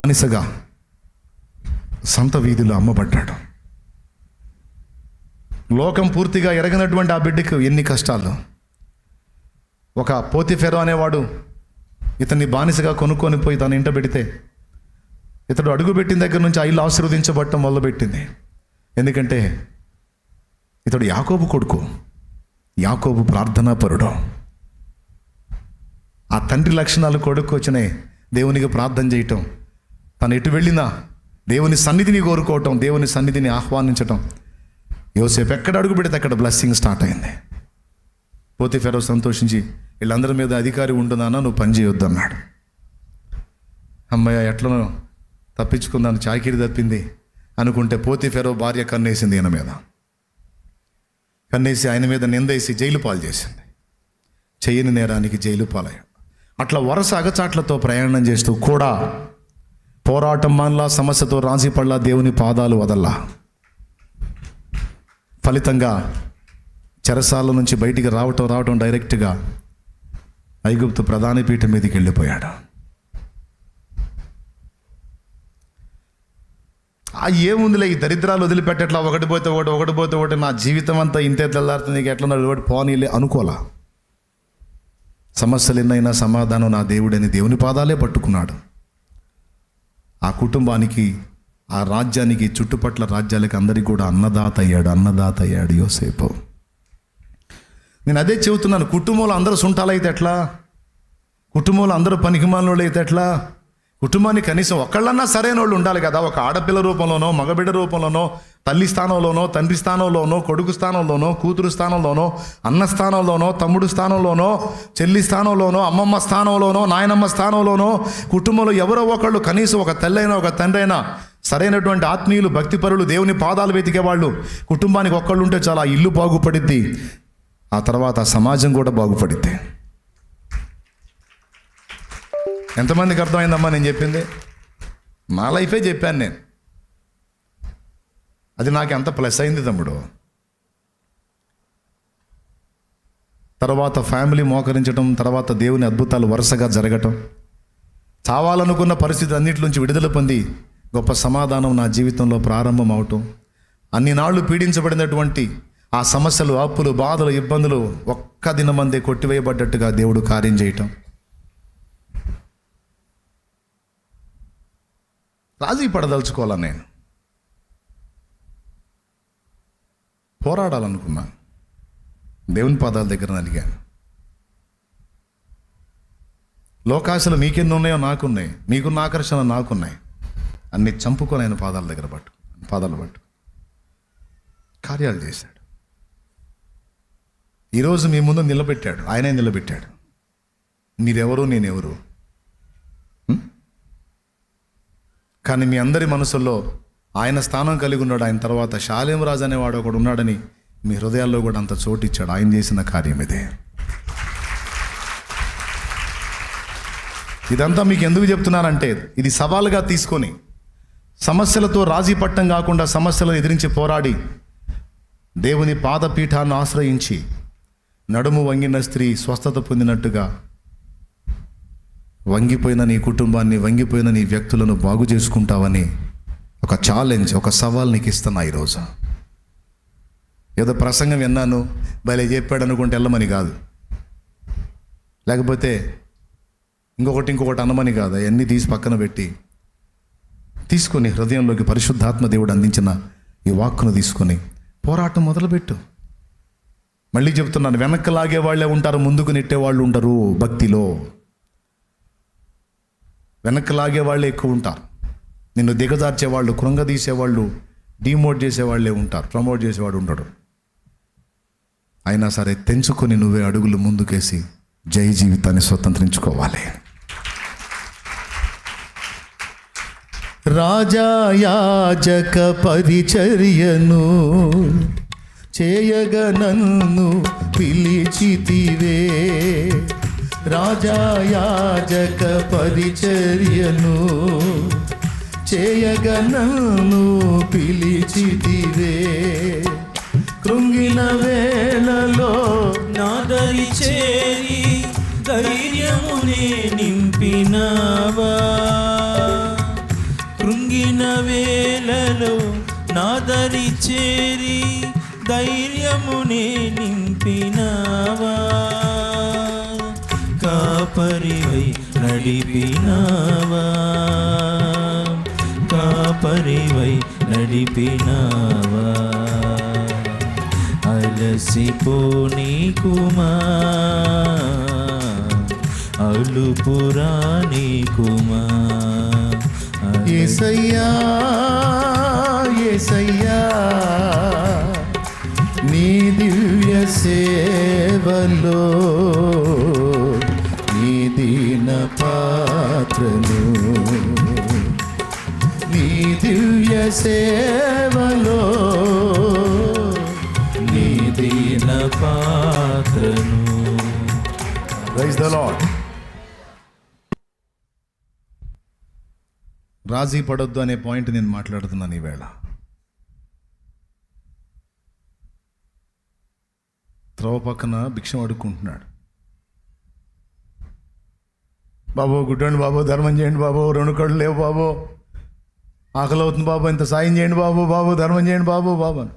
బానిసగా సంత వీధిలో అమ్మబడ్డాడు. లోకం పూర్తిగా ఎరగనటువంటి ఆ బిడ్డకు ఎన్ని కష్టాలు. ఒక పోతిఫెరో అనేవాడు ఇతన్ని బానిసగా కొనుక్కొని పోయి తన ఇంట పెడితే ఇతడు అడుగుపెట్టిన దగ్గర నుంచి ఆ ఇల్లు ఆశీర్వదించబడటం మొదలుపెట్టింది. ఎందుకంటే ఇతడు యాకోబు కొడుకు, యాకోబు ప్రార్థనాపరుడు. ఆ తండ్రి లక్షణాలు కొడుకు వచ్చినాయి. దేవునికి ప్రార్థన చేయటం, తను ఎటు వెళ్ళినా దేవుని సన్నిధిని కోరుకోవటం, దేవుని సన్నిధిని ఆహ్వానించటం. యోసేపు ఎక్కడ అడుగు పెడితే అక్కడ బ్లెస్సింగ్ స్టార్ట్ అయింది. పోతిఫెరో సంతోషించి వీళ్ళందరి మీద అధికారి ఉంటున్నానా, నువ్వు పని చేయొద్దు అన్నాడు. అమ్మయ్య ఎట్లనో తప్పించుకుందాను, చాకిరి తప్పింది అనుకుంటే పోతిఫెరో భార్య కన్నేసింది ఈయన మీద. కన్నేసి ఆయన మీద నిందేసి జైలు పాలు చేసింది. చెయ్యని నేరానికి జైలు పాలయ్యాడు. అట్లా వరుస అగచాట్లతో ప్రయాణం చేస్తూ కూడా పోరాటం మానలా, సమస్యతో రాజీ పడలా, దేవుని పాదాలు వదల్లా. ఫలితంగా చెరసాల నుంచి బయటికి రావటం డైరెక్ట్గా ఐగుప్తు ప్రధాని పీఠం మీదకి వెళ్ళిపోయాడు. ఏముందిలే ఈ దరిద్రాలు వదిలిపెట్టేట్లా, ఒకటి పోతే ఒకటి నా జీవితం అంతా ఇంతే తెల్లారుతుంది, నీకు ఎట్లా నడిపడి పోనీలే అనుకోలా. సమస్యలు ఎన్నైనా సమాధానం నా దేవుడని దేవుని పాదాలే పట్టుకున్నాడు. ఆ కుటుంబానికి, ఆ రాజ్యానికి, చుట్టుపట్ల రాజ్యాలకి అందరికీ కూడా అన్నదాత అయ్యాడు యోసేపు. నేను అదే చెబుతున్నాను, కుటుంబంలో అందరూ సుంటాలైతే ఎట్లా, కుటుంబంలో అందరూ పనికిమాలినోళ్ళు అయితే ఎట్లా? కుటుంబానికి కనీసం ఒకళ్ళన్నా సరైన వాళ్ళు ఉండాలి కదా. ఒక ఆడపిల్ల రూపంలోనో, మగబిడ్డ రూపంలోనో, తల్లి స్థానంలోనో, తండ్రి స్థానంలోనో, కొడుకు స్థానంలోనో, కూతురు స్థానంలోనో, అన్న స్థానంలోనో, తమ్ముడు స్థానంలోనో, చెల్లి స్థానంలోనో, అమ్మమ్మ స్థానంలోనో, నాయనమ్మ స్థానంలోనో, కుటుంబంలో ఎవరో ఒకళ్ళు, కనీసం ఒక తల్లి అయినా ఒక తండ్రి అయినా సరైనటువంటి ఆత్మీయులు, భక్తిపరులు, దేవుని పాదాలు వెతికే వాళ్ళు కుటుంబానికి ఒక్కళ్ళు ఉంటే చాలా, ఇల్లు బాగుపడిద్ది, ఆ తర్వాత సమాజం కూడా బాగుపడిద్ది. ఎంతమందికి అర్థమైందమ్మా నేను చెప్పింది? నా లైఫే చెప్పాను నేను. అది నాకు ఎంత ప్లస్ అయింది తమ్ముడు. తర్వాత ఫ్యామిలీ మోకరించడం, తర్వాత దేవుని అద్భుతాలు వరుసగా జరగటం, చావాలనుకున్న పరిస్థితి అన్నింటిలోంచి విడుదల పొంది గొప్ప సమాధానం నా జీవితంలో ప్రారంభం అవటం, అన్ని నాళ్ళు పీడించబడినటువంటి ఆ సమస్యలు, అప్పులు, బాధలు, ఇబ్బందులు ఒక్క దినమందే కొట్టివేయబడ్డట్టుగా దేవుడు కార్యం చేయటం. రాజీ పడదలుచుకోవాలా, నేను పోరాడాలనుకున్నాను, దేవుని పాదాల దగ్గర నలిగాను. లోకాశలు మీకెన్ని ఉన్నాయో నాకున్నాయి, మీకున్న ఆకర్షణ నాకున్నాయి, అన్ని చంపుకొని ఆయన పాదాలు పట్టు కార్యాలు చేశాడు. ఈరోజు మీ ముందు నిలబెట్టాడు, ఆయనే నిలబెట్టాడు. మీరెవరు, నేనెవరు? కానీ మీ అందరి మనసుల్లో ఆయన స్థానం కలిగి ఉన్నాడు. ఆయన తర్వాత షాలేం రాజు అనేవాడు ఒకడు ఉన్నాడని మీ హృదయాల్లో కూడా అంత చోటు ఇచ్చాడు. ఆయన చేసిన కార్యం ఇదే. ఇదంతా మీకు ఎందుకు చెప్తున్నానంటే, ఇది సవాలుగా తీసుకొని సమస్యలతో రాజీ పట్టం కాకుండా సమస్యలను ఎదిరించి పోరాడి దేవుని పాదపీఠాన్ని ఆశ్రయించి నడుము వంగిన స్త్రీ స్వస్థత పొందినట్టుగా వంగిపోయిన నీ కుటుంబాన్ని, వంగిపోయిన నీ వ్యక్తులను బాగు చేసుకుంటావని ఒక ఛాలెంజ్, ఒక సవాల్ నీకు ఇస్తున్నా ఈరోజు. ఏదో ప్రసంగం విన్నాను, భలే చెప్పాడు అనుకుంటే వెళ్ళమని కాదు, లేకపోతే ఇంకొకటి అన్నమని కాదు. అవన్నీ తీసి పక్కన పెట్టి తీసుకొని హృదయంలోకి పరిశుద్ధాత్మ దేవుడు అందించిన ఈ వాక్కును తీసుకొని పోరాటం మొదలుపెట్టు. మళ్ళీ చెప్తున్నాను, వెనక్కి లాగే వాళ్ళే ఉంటారు, ముందుకు నెట్టే వాళ్ళు ఉంటారు. భక్తిలో వెనక్కి లాగే వాళ్ళే ఎక్కువ ఉంటారు. నిన్ను దిగజార్చేవాళ్ళు, కృంగదీసేవాళ్ళు, డిమోట్ చేసేవాళ్ళే ఉంటారు, ప్రమోట్ చేసేవాడు ఉంటాడు. అయినా సరే తెంచుకొని నువ్వే అడుగులు ముందుకేసి జయ జీవితాన్ని స్వతంత్రించుకోవాలి. రాజాయాజక పరిచర్యను చేయగ నన్ను పిలిచితివే, రాజాయాజక పరిచర్యను చేయగ నన్ను పిలిచితివే, కృంగిన వేళలో నా దరి చేరి ధైర్యమునే నింపినావా, వేళలో నాదరి చేరి ధైర్యమునే నింపినావా, కాపరివై నడిపినావా, కాపరివై నడిపినావా. అలసిపోనీకుమా, అలుపురానీకుమా. యేసయ్యా యేసయ్యా నీ దివ్య సేవలో నీ దీన పాత్రను, నీ దివ్య సేవలో నీ దీన పాత్రను. Praise the lord. రాజీ పడొద్దు అనే పాయింట్ నేను మాట్లాడుతున్నాను ఈవేళ. త్రోవ పక్కన భిక్షం అడుక్కుంటున్నాడు. బాబు గుడ్డండి బాబు, ధర్మం చేయండి బాబు, 2 కళ్ళు లేవు బాబు, ఆకలి అవుతుంది బాబు, ఇంత సాయం చేయండి బాబు, బాబు ధర్మం చేయండి బాబు బాబు అని.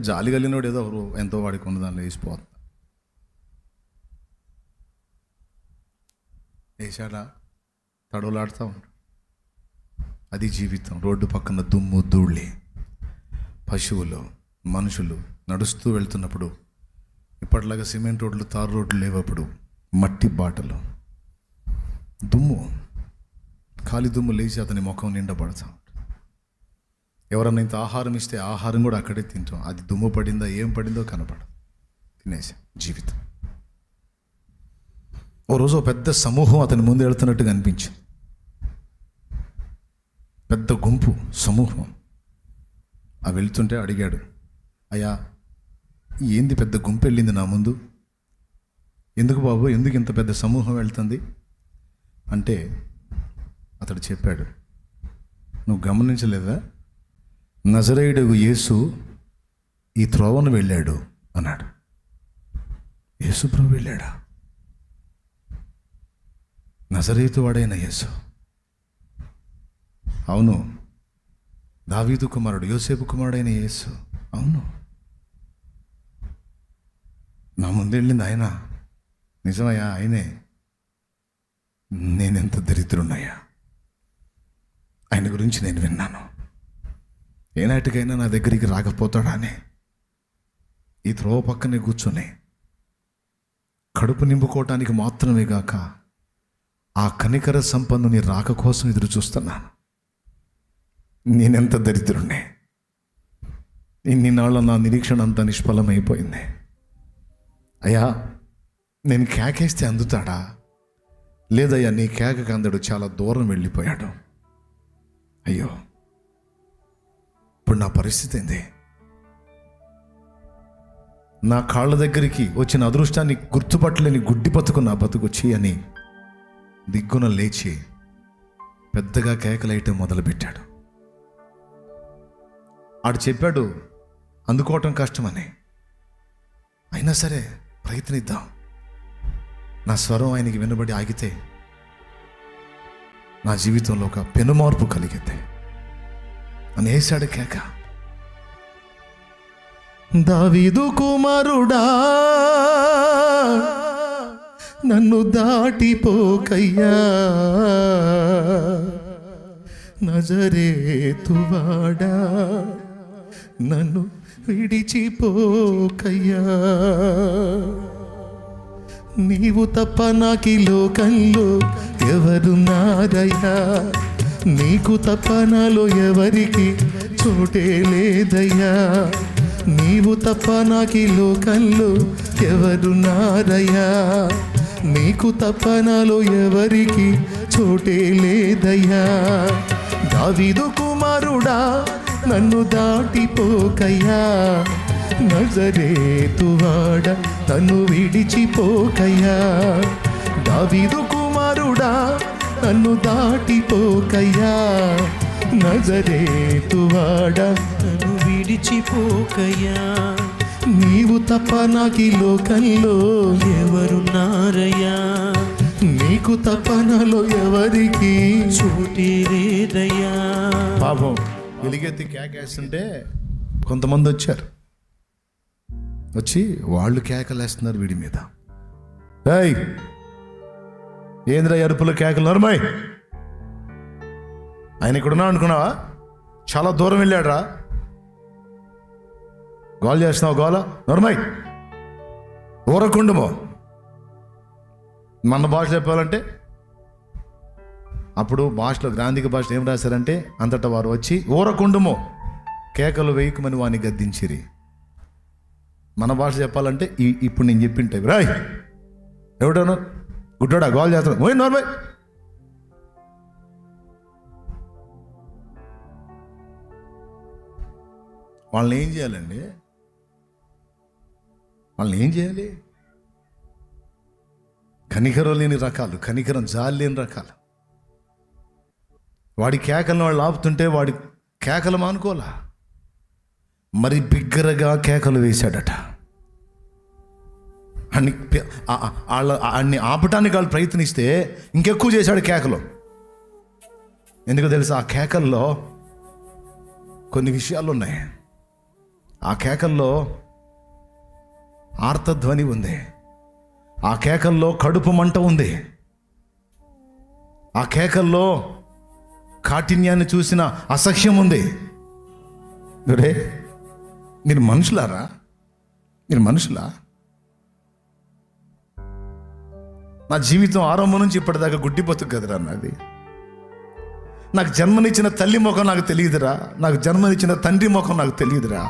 జాలి కలిగినోడు ఏదో ఎంతో వాడికి ఉన్న దానిలో వేసిపోతుంది. వేసాడా తడవలాడుతూ ఉంటాడు. అది జీవితం. రోడ్డు పక్కన దుమ్ము ధూళి, పశువులు, మనుషులు నడుస్తూ వెళ్తున్నప్పుడు, ఇప్పటిలాగా సిమెంట్ రోడ్లు తారు రోడ్లు లేవప్పుడు మట్టి బాటలు, దుమ్ము, ఖాళీ దుమ్ము లేచి అతని ముఖం నిండా పడతాం. ఎవరన్నా ఇంత ఆహారం ఇస్తే ఆహారం కూడా అక్కడే తింటాం. అది దుమ్ము పడిందా ఏం పడిందో కనపడదు, తినేసాం. జీవితం. ఓ రోజు పెద్ద సమూహం అతని ముందు వెళ్తున్నట్టుగా అనిపించింది. పెద్ద గుంపు, సమూహం. ఆ వెళ్తుంటే అడిగాడు, అయ్యా ఏంది పెద్ద గుంపు వెళ్ళింది నా ముందు, ఎందుకు బాబు, ఎందుకు ఇంత పెద్ద సమూహం వెళ్తుంది అంటే అతడు చెప్పాడు, నువ్వు గమనించలేదా, నజరేయుడు యేసు ఈ త్రోవను వెళ్ళాడు అన్నాడు. యేసు ప్రభు వెళ్ళాడా? నజరేతు వాడైన యేసు. అవును. దావీదు కుమారుడు, యోసేపు కుమారుడైన యేసు. అవును. నా ముందు వెళ్ళింది ఆయన. నిజమయ్యా, ఆయనే. నేనెంత దరిద్రున్నాయా, ఆయన గురించి నేను విన్నాను. ఏనాటికైనా నా దగ్గరికి రాకపోతాడా అని ఈ త్రోవ పక్కనే కూర్చొని కడుపు నింపుకోవటానికి మాత్రమే గాక ఆ కనికర సంపన్నుని రాక కోసం ఎదురు చూస్తున్నాను. నేనెంత దరిద్రుణ్ణి. ఇన్ని నాళ్ళ నా నిరీక్షణ అంతా నిష్ఫలమైపోయింది. అయ్యా నేను కేకేస్తే అందుతాడా? లేదయ్యా, నీ కేకకు అందడు, చాలా దూరం వెళ్ళిపోయాడు. అయ్యో, ఇప్పుడు నా పరిస్థితి ఏంది? నా కాళ్ళ దగ్గరికి వచ్చిన అదృష్టాన్ని గుర్తుపట్టలేని గుడ్డి బతుకు నా బతుకు అని దిగ్గున లేచి పెద్దగా కేకలేయటం మొదలుపెట్టాడు. ఆడు చెప్పాడు అందుకోవటం కష్టమని. అయినా సరే ప్రయత్నిద్దాం. నా స్వరం ఆయనకి వినబడి ఆగితే నా జీవితంలో ఒక పెనుమార్పు కలిగితే అని వేశాడు కేక. దావీదు కుమారుడా, నన్ను దాటిపోకయ్యా, నజరేతువాడా, నన్ను విడిచిపోకయ్యా. నీవు తప్ప నాకి లోకంలో ఎవరున్నారయ్యా, నీకు తప్ప నాలో ఎవరికి చోటే లేదయ్యా. నీవు తప్ప నాకి లోకంలో ఎవరున్నారయ్యా, నీకు తప్ప నాలో ఎవరికి చోటే లేదయ్యా. దావీదు కుమారుడా, నన్ను దాటిపోకయ్యా, నజరేతువాడ, నన్ను విడిచిపోకయ్యా. దావీదు కుమారుడా, నన్ను దాటిపోకయ్యా, నజరేతువాడ, నన్ను విడిచిపోకయ్యా. నీవు తప్ప నాకి లోకంలో ఎవరున్నారయ్యా, నీకు నీకు తపనలో ఎవరికి చోటి లేదయ్యా. పాపం ఎలుగెత్తి కేకేస్తుంటే కొంతమంది వచ్చి వాళ్ళు కేకలేస్తున్నారు వీడి మీద. ఏయ్ ఏంద్రా అరుపుల కేకలు, నర్మయ్ ఆయన ఇక్కడున్నా అనుకున్నావా? చాలా దూరం వెళ్ళాడ్రా, గోల్ చేస్తున్నావు గోల, నర్మయ్ ఊరకుండుమో. మన భాష చెప్పాలంటే అప్పుడు భాషలో గ్రాంధిక భాషలో ఏం రాశారంటే, అంతటా వారు వచ్చి ఊరకుండుమో కేకలు వేయకమని వాని గద్దించిరి. మన భాష చెప్పాలంటే ఇప్పుడు నేను చెప్పింటే, రాయ్ ఎవడాను గుడ్డోడా గోల్ చేస్తాను ఓయ్ నోర్మై. వాళ్ళని ఏం చేయాలండి? వాళ్ళని ఏం చేయాలి? కనికరం లేని రకాలు, కనికరం జాలి లేని రకాలు. వాడి కేకలను వాళ్ళు ఆపుతుంటే వాడి కేకలు మానుకోలా, మరి బిగ్గరగా కేకలు వేశాడట. అన్ని ఆపటానికి వాళ్ళు ప్రయత్నిస్తే ఇంకెక్కువ చేశాడు కేకలు. ఎందుకో తెలుసా? ఆ కేకల్లో కొన్ని విషయాలు ఉన్నాయి. ఆ కేకల్లో ఆర్తధ్వని ఉంది, ఆ కేకల్లో కడుపు మంట ఉంది, ఆ కేకల్లో కాఠిన్యాన్ని చూసిన అసహ్యం ఉంది. రే మీరు మనుషులారా? మీరు మనుషులా? నా జీవితం ఆరంభం నుంచి ఇప్పటిదాకా గుడ్డి బతుకు కదరా నాది. నాకు జన్మనిచ్చిన తల్లి ముఖం నాకు తెలియదురా, నాకు జన్మనిచ్చిన తండ్రి ముఖం నాకు తెలియదురా.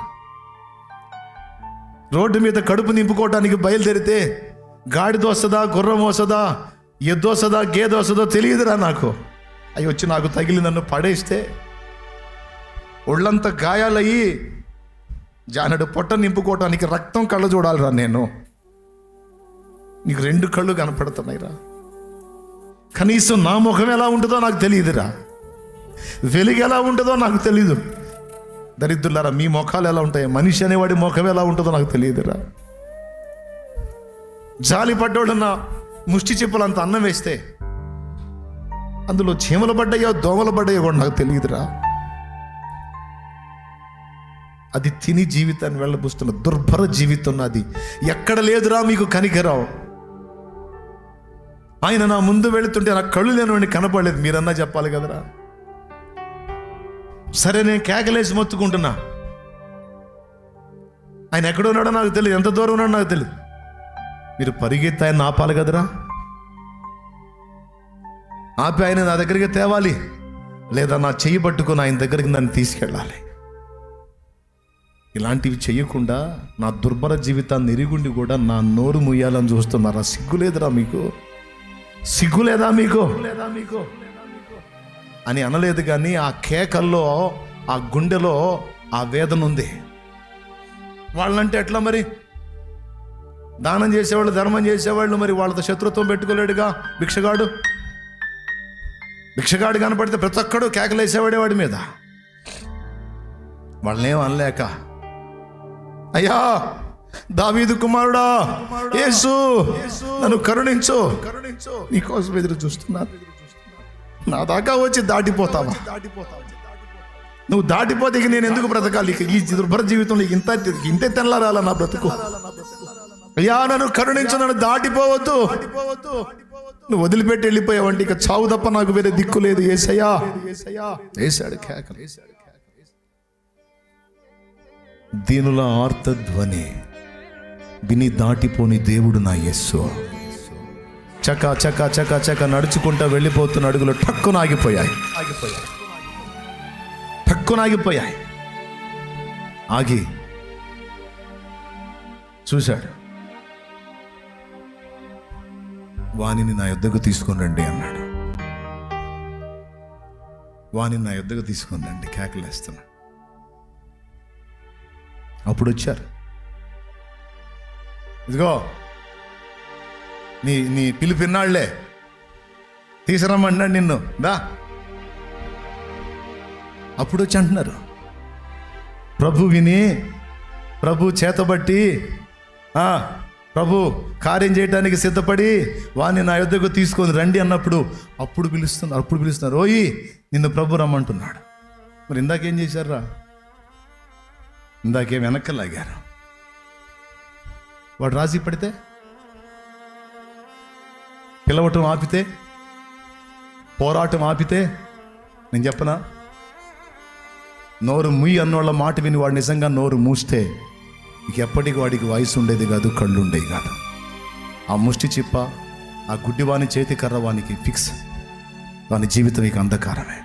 రోడ్డు మీద కడుపు నింపుకోవడానికి బయలుదేరితే గాడిద వస్తుందా, గుర్రం వస్తుందా, ఎద్దు వస్తుందా, గేదె వస్తుందో తెలియదురా నాకు. అవి వచ్చి నాకు తగిలి నన్ను పడేస్తే ఒళ్ళంతా గాయాలయ్యి జానడు పొట్ట నింపుకోవటానికి రక్తం కళ్ళు చూడాలిరా నేను. నీకు 2 కళ్ళు కనపడుతున్నాయిరా. కనీసం నా ముఖం ఎలా ఉంటుందో నాకు తెలియదురా, వెలుగు ఎలా ఉంటుందో నాకు తెలీదు. దరిద్రులారా, మీ ముఖాలు ఎలా ఉంటాయి? మనిషి అనేవాడి ముఖం ఎలా ఉంటుందో నాకు తెలియదురా. జాలి పడ్డోళ్ళన్న ముష్టి చెప్పులంత అన్నం వేస్తే అందులో చీమలు పడ్డాయో దోమలు పడ్డాయో కూడా నాకు తెలియదురా. అది తిని జీవితాన్ని వెళ్ళబుస్తున్న దుర్భర జీవితం నాది. ఎక్కడ లేదురా మీకు కనికరం. ఆయన నా ముందు వెళుతుంటే నాకు కళ్ళు లేనివాడిని కనపడలేదు. మీరన్నా చెప్పాలి కదరా. సరే నేను కేకలేసి మొత్తుకుంటున్నా, ఆయన ఎక్కడ ఉన్నాడో నాకు తెలియదు, ఎంత దూరం ఉన్నాడో నాకు తెలియదు. మీరు పరిగెత్తి ఆయన ఆపాలి కదరా. ఆపి ఆయన నా దగ్గరికి తేవాలి, లేదా నా చెయ్యి పట్టుకుని ఆయన దగ్గరికి నన్ను తీసుకెళ్ళాలి. ఇలాంటివి చెయ్యకుండా నా దుర్భర జీవితాన్ని ఎరుగుండి కూడా నా నోరు ముయ్యాలని చూస్తున్నారా? సిగ్గులేదురా మీకు? సిగ్గులేదా మీకు? అని అనలేదు, కానీ ఆ కేకల్లో, ఆ గుండెలో ఆ వేదన ఉంది. వాళ్ళంటే ఎట్లా మరి? దానం చేసేవాళ్ళు, ధర్మం చేసేవాళ్ళు మరి వాళ్ళతో శత్రుత్వం పెట్టుకోలేడుగా. భిక్షగాడు కనపడితే ప్రతి ఒక్కడు కేకలేసేవాడే వాడి మీద. వాళ్ళనేం అనలేక, అయ్యా దావీదు కుమారుడా యేసు నన్ను కరుణించు, నీకోసం ఎదురు చూస్తున్నాను. నా దాకా వచ్చి దాటిపోతావా? నువ్వు దాటిపోతే ఇక నేను ఎందుకు బ్రతకాలి? ఈ దుర్భర జీవితంలో ఇంతే తెల్లారాల నా బ్రతుకు. అయ్యా నన్ను కరుణించు, నన్ను దాటిపోవద్దు. నువ్వు వదిలిపెట్టి వెళ్ళిపోయావంటే ఇక చావు తప్ప నాకు వేరే దిక్కు లేదు. యేసయ్యా వేశాడు కేకలు. దీనుల ఆర్తధ్వని విని దాటిపోని దేవుడు నా యేసు. చక చక చక చక నడుచుకుంటా వెళ్ళిపోతున్న అడుగులు టక్కునాగిపోయాయి. ఆగి చూశాడు. వానిని నా యొద్దకు తీసుకొని రండి అన్నాడు. వానిని నా యొద్దకు తీసుకొని రండి, కేకలేస్తున్నా. అప్పుడు వచ్చారు. ఇదిగో నీ పిలిపిన్నాళ్లే, తీసుకురమ్మన్నాడు నిన్ను, దా. అప్పుడు వచ్చి అంటున్నారు, ప్రభు విని, ప్రభు చేతబట్టి, ప్రభు కార్యం చేయడానికి సిద్ధపడి వాడిని నా యొద్దకు తీసుకొని రండి అన్నప్పుడు అప్పుడు పిలుస్తున్నారు ఓయి నిన్ను ప్రభు రమ్మంటున్నాడు. మరి ఇందాకేం చేశారా? ఇందాకేం వెనక్కి లాగారు. వాడు రాజీ పడితే, పిలవటం ఆపితే, పోరాటం ఆపితే, నేను చెప్పనా, నోరు ముయ్యి అన్నోళ్ళ మాట విని వాడు నిజంగా నోరు మూస్తే ఇక ఎప్పటికీ వాడికి వయసు ఉండేది కాదు, కళ్ళు ఉండేవి కాదు. ఆ ముష్టి చిప్ప, ఆ గుడ్డివాని చేతి కర్ర వానికి ఫిక్స్. వాని జీవితం ఇక అంధకారమే.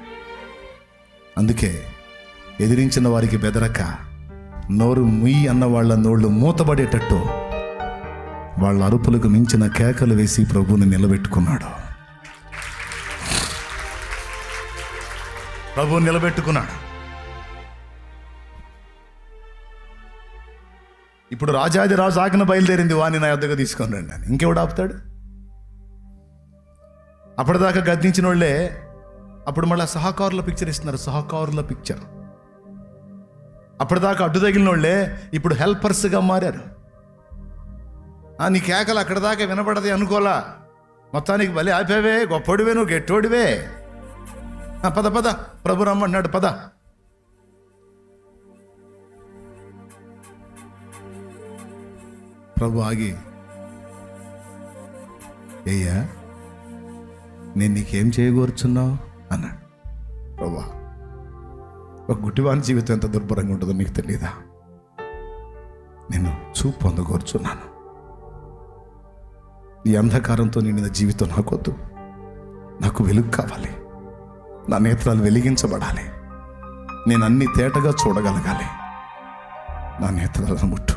అందుకే ఎదిరించిన వారికి బెదరక నోరు ముయ్యి అన్న వాళ్ళ నోళ్ళు మూతబడేటట్టు వాళ్ళ అరుపులకు మించిన కేకలు వేసి ప్రభువుని నిలబెట్టుకున్నాడు. ప్రభువుని నిలబెట్టుకున్నాడు. ఇప్పుడు రాజాది రాజు ఆజ్ఞ బయలుదేరింది, వాణ్ణి నా యొద్దకు తీసుకొని రండి అని. ఇంకెవడు ఆపుతాడు? అప్పటిదాకా గద్దించిన వాళ్ళే అప్పుడు మళ్ళీ సహకారుల పిక్చర్ ఇస్తున్నారు. సహకారుల పిక్చర్. అప్పటిదాకా అడ్డు తగిలిన వాళ్ళే ఇప్పుడు హెల్పర్స్గా మారారు. నీ కేకలు అక్కడ దాకా వినపడది అనుకోలా, మొత్తానికి బలి ఆపేవే, గొప్పడివే, నువ్వు గెట్టోడివే, పద పద ప్రభు రమ్మన్నాడు పద. ప్రభు ఆగి, ఏయ్యా నేను నీకేం చేయగోరుచున్నావు అన్నాడు. ప్రభా, ఒక గుడ్డివాని జీవితం ఎంత దుర్భరంగా ఉంటుందో నీకు తెలియదా? నేను చూపు పొందగోరుచున్నాను. ఈ అంధకారంతో నిండిన జీవితం నాకొద్దు. నాకు వెలుగు కావాలి. నా నేత్రాలు వెలిగించబడాలి. నేను అన్ని తేటగా చూడగలగాలి. నా నేత్రాలను ముట్టు.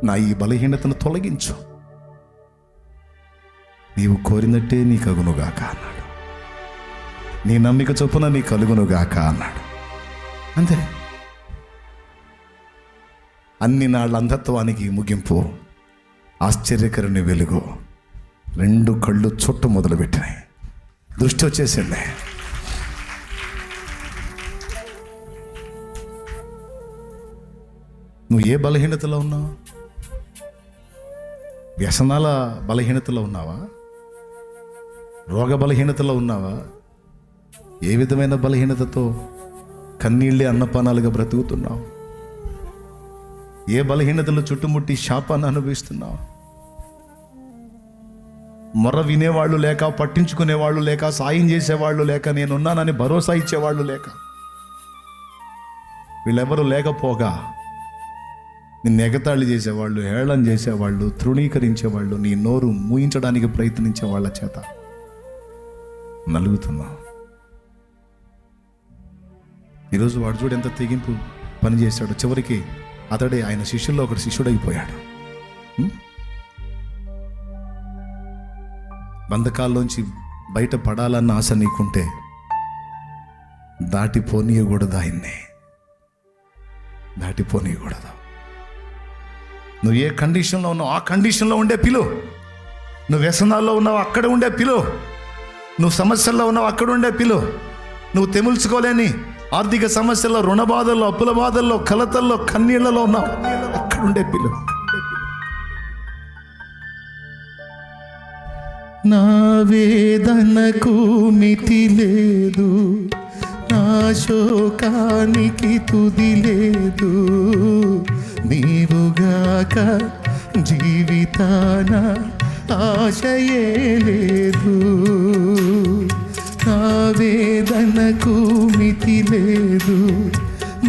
నా ఈ బలహీనతను తొలగించు. నీవు కోరినట్టే నీ కగునుగాక అన్నాడు. నీ నమ్మిక చొప్పున నీ కలుగునుగాక అన్నాడు. అంతే. అన్ని నాళ్ళ అంధత్వానికి ముగింపు ఆశ్చర్యకరుని వెలుగు. 2 కళ్ళు చుట్ట మొదలుపెట్టినాయి. దృష్టి వచ్చేసింది. నువ్వు ఏ బలహీనతలో ఉన్నావు? వ్యసనాల బలహీనతలో ఉన్నావా? రోగ బలహీనతలో ఉన్నావా? ఏ విధమైన బలహీనతతో కన్నీళ్ళే అన్నపానాలుగా బ్రతుకుతున్నావు? ఏ బలహీనతలు చుట్టుముట్టి శాపాన్ని అనుభవిస్తున్నావు? మొర్ర వినేవాళ్ళు లేక, పట్టించుకునేవాళ్ళు లేక, సాయం చేసేవాళ్ళు లేక, నేనున్నానని భరోసా ఇచ్చేవాళ్ళు లేక, వీళ్ళెవరూ లేకపోగా నిన్ను ఎగతాళి చేసేవాళ్ళు, హేళన చేసేవాళ్ళు, తృణీకరించేవాళ్ళు, నీ నోరు మూయించడానికి ప్రయత్నించే వాళ్ళ చేత నలుగుతున్నావు. ఈరోజు వాడు చూడు ఎంత తెగింపు పని చేశాడు. చివరికి అతడే ఆయన శిష్యుల్లో ఒకటి శిష్యుడైపోయాడు. బంధకాల్లోంచి బయట పడాలన్న ఆశ నీకుంటే దాటిపోనీయకూడదు. ఆయన్ని దాటిపోనీయకూడదు. నువ్వు ఏ కండిషన్లో ఉన్నావు ఆ కండిషన్లో ఉండే పిలు. నువ్వు వ్యసనాల్లో ఉన్నావు అక్కడ ఉండే పిలు. నువ్వు సమస్యల్లో ఉన్నావు అక్కడ ఉండే పిలు. నువ్వు తెముల్చుకోలేని ఆర్థిక సమస్యల్లో, రుణ బాధల్లో, అప్పుల బాధల్లో, కలతల్లో, కన్నీళ్లలో ఉన్నావు అక్కడ ఉండే పిలు. నా వేదనకు మితి లేదు, నా శోకానికి తుది లేదు, నీవుగాక జీవితాన ఆశయే లేదు. నా వేదనకు మితి లేదు,